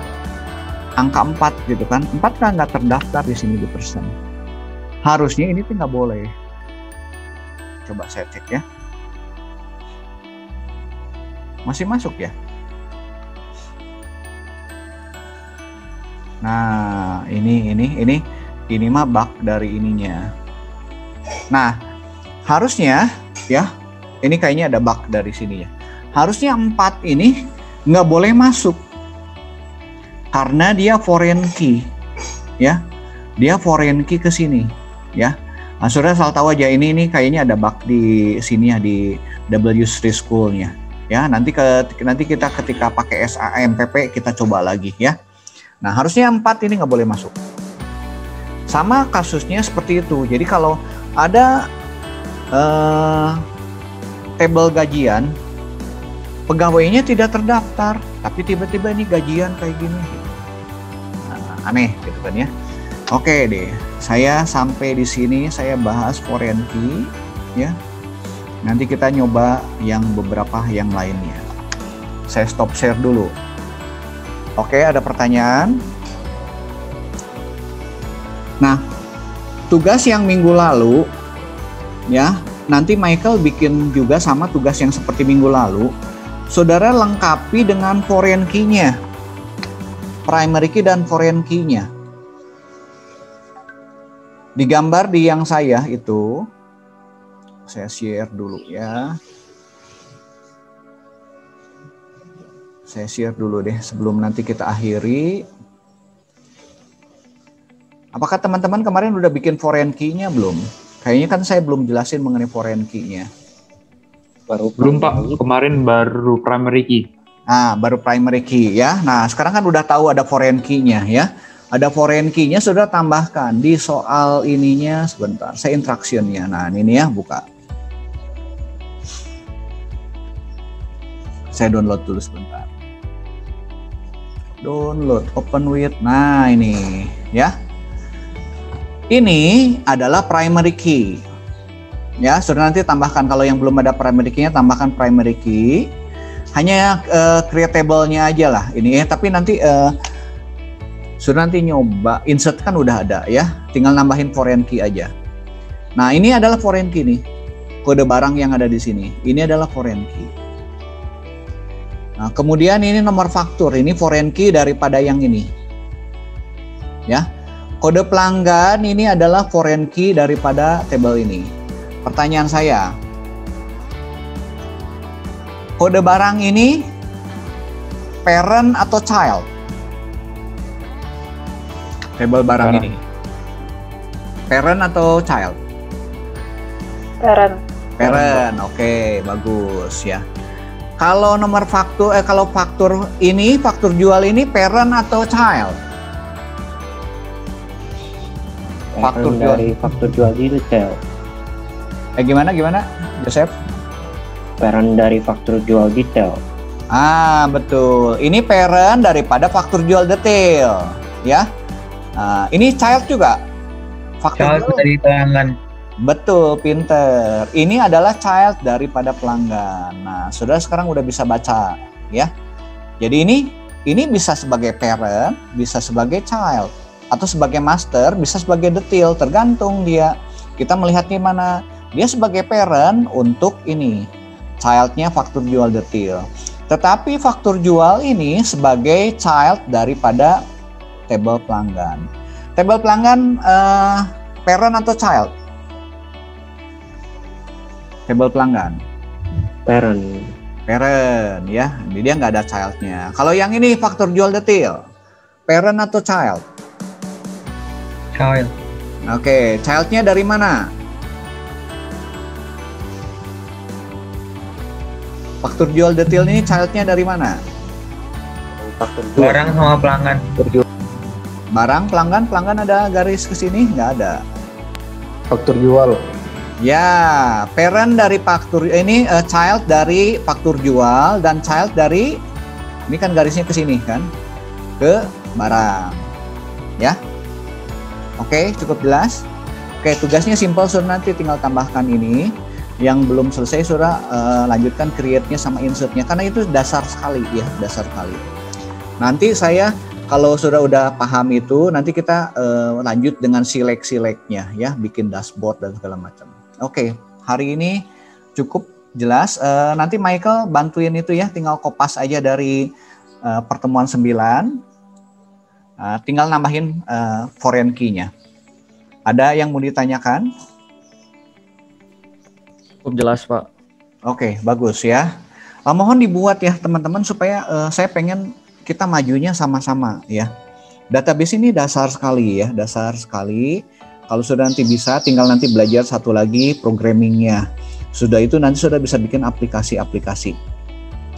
angka 4 gitu kan. 4 kan nggak terdaftar di sini di person. Harusnya ini tuh nggak boleh. Coba saya cek ya. Masih masuk ya. Nah, ini mah bug dari ininya. Nah, harusnya ya, ini kayaknya ada bug dari sini ya. Harusnya 4 ini nggak boleh masuk karena dia foreign key ya. Dia foreign key ke sini ya. Nah, saudara asal tahu aja ini kayaknya ada bug di sini ya, di W3 School-nya. Ya, nanti kita ketika pakai SAMPP kita coba lagi ya. Nah, harusnya 4 ini nggak boleh masuk. Sama kasusnya seperti itu. Jadi kalau ada tabel gajian, pegawainya tidak terdaftar, tapi tiba-tiba ini gajian kayak gini. Nah, aneh gitu kan ya. Oke deh, saya sampai di sini saya bahas foreign key ya. Nanti kita nyoba yang beberapa yang lainnya. Saya stop share dulu. Oke, ada pertanyaan? Nah, tugas yang minggu lalu ya, nanti Michael bikin juga sama tugas yang seperti minggu lalu. Saudara lengkapi dengan foreign key-nya. Primary key dan foreign key-nya. Digambar di yang saya itu. Saya share dulu ya. Saya share dulu deh sebelum nanti kita akhiri. Apakah teman-teman kemarin udah bikin foreign key-nya belum? Kayaknya kan saya belum jelasin mengenai foreign key-nya. Belum Pak, kemarin baru primary key. Nah, baru primary key ya. Nah, sekarang kan udah tahu ada foreign key-nya ya. Ada foreign key-nya sudah tambahkan di soal ininya sebentar. Saya instruction-nya. Nah, ini ya, buka. Saya download dulu sebentar. Download, open with. Nah, ini ya. Ini adalah primary key. Ya, sudah nanti tambahkan kalau yang belum ada primary key-nya tambahkan primary key. Hanya creatable-nya aja lah ini ya, tapi nanti sudah nanti nyoba insert kan udah ada ya. Tinggal nambahin foreign key aja. Nah, ini adalah foreign key nih. Kode barang yang ada di sini. Ini adalah foreign key. Nah, kemudian ini nomor faktur, ini foreign key daripada yang ini. Ya. Kode pelanggan ini adalah foreign key daripada tabel ini. Pertanyaan saya, kode barang ini parent atau child? Tabel barang ini. Parent atau child? Parent. Parent, oke, bagus ya. Kalau nomor faktur, kalau faktur ini, faktur jual ini parent atau child? Faktur jual. Dari faktur jual itu child. Gimana, Joseph? Parent dari faktur jual detail. Ah, betul. Ini parent daripada faktur jual detail, ya. Ini child juga. Faktur Child jual. dari pelanggan. Betul, pinter. Ini adalah child daripada pelanggan. Nah, saudara sekarang udah bisa baca, ya. Jadi ini bisa sebagai parent, bisa sebagai child, atau sebagai master, bisa sebagai detail, tergantung dia. Kita melihatnya mana. Dia sebagai parent untuk ini, childnya faktur jual detail. Tetapi faktur jual ini sebagai child daripada tabel pelanggan. Tabel pelanggan parent atau child? Tabel pelanggan. Parent. Parent ya, jadi dia nggak ada childnya. Kalau yang ini faktur jual detail, parent atau child? Child. Oke, childnya dari mana? Faktur jual detail ini childnya dari mana? Faktur jual. Barang sama pelanggan. Barang, pelanggan ada garis ke sini? Nggak ada. Faktur jual. Ya, parent dari faktur ini child dari faktur jual dan child dari ini kan garisnya ke sini kan, ke barang. Ya, oke, cukup jelas. Oke, tugasnya simple, saudara nanti tinggal tambahkan ini. Yang belum selesai, saudara lanjutkan create-nya sama insert-nya karena itu dasar sekali ya, dasar sekali. Nanti saya kalau sudah paham itu, nanti kita lanjut dengan select-nya ya, bikin dashboard dan segala macam. Oke, hari ini cukup jelas. Nanti Michael bantuin itu ya, tinggal kopas aja dari pertemuan 9. Tinggal nambahin foreign key-nya. Ada yang mau ditanyakan? Cukup jelas, Pak. Oke, bagus ya. Mohon dibuat ya teman-teman supaya saya pengen kita majunya sama-sama ya. Database ini dasar sekali ya, dasar sekali. Kalau sudah nanti bisa, tinggal nanti belajar satu lagi programmingnya. Sudah itu nanti sudah bisa bikin aplikasi-aplikasi.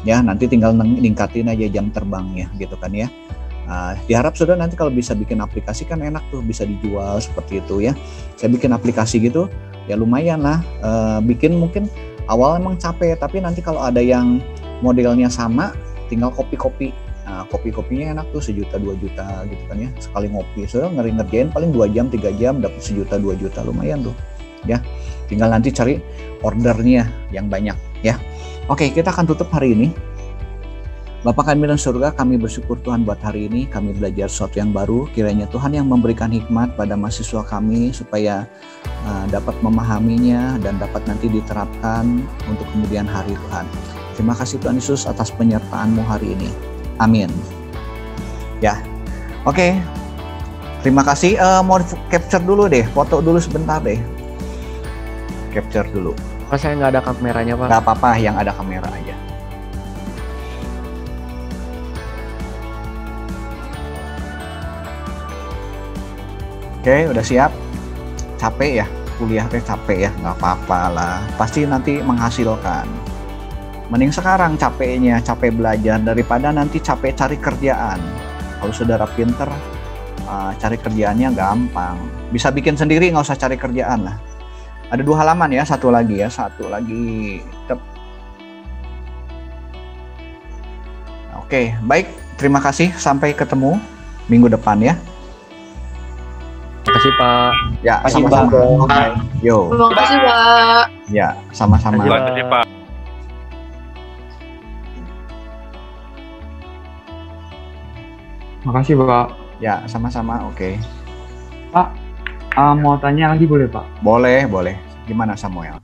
Ya, nanti tinggal ningkatin aja jam terbangnya gitu kan ya. Diharap sudah nanti kalau bisa bikin aplikasi kan enak tuh, bisa dijual seperti itu ya. Saya bikin aplikasi gitu, ya lumayan lah. Bikin mungkin awal emang capek, tapi nanti kalau ada yang modelnya sama, tinggal copy-copy. Kopi-kopinya enak tuh, 1 juta 2 juta gitu kan ya, sekali ngopi. Sudah ngerjain paling 2 jam 3 jam dapat 1 juta 2 juta, lumayan tuh ya. Tinggal nanti cari ordernya yang banyak ya. Oke, kita akan tutup hari ini. Bapa kami dalam surga, kami bersyukur Tuhan buat hari ini kami belajar sesuatu yang baru. Kiranya Tuhan yang memberikan hikmat pada mahasiswa kami supaya dapat memahaminya dan dapat nanti diterapkan untuk kemudian hari Tuhan. Terima kasih Tuhan Yesus atas penyertaan-Mu hari ini. Amin. Ya, oke. Terima kasih. Mau capture dulu deh, foto dulu sebentar deh. Capture dulu. Pak, saya nggak ada kameranya, Pak. Nggak apa-apa, yang ada kamera aja. Oke, udah siap. Capek ya, kuliah teh capek ya, nggak apa-apa lah. Pasti nanti menghasilkan. Mending sekarang capeknya, capek belajar daripada nanti capek cari kerjaan. Kalau saudara pinter, cari kerjaannya gampang. Bisa bikin sendiri, nggak usah cari kerjaan lah. Ada 2 halaman ya, satu lagi. Oke, baik. Terima kasih. Sampai ketemu minggu depan ya. Terima kasih, Pak. Ya, sama-sama. Yo. Terima kasih, Pak. Ya, sama-sama. Terima kasih, Pak. Makasih Pak. Ya, sama-sama. Oke. Pak, mau tanya lagi boleh Pak? Boleh. Gimana Samuel?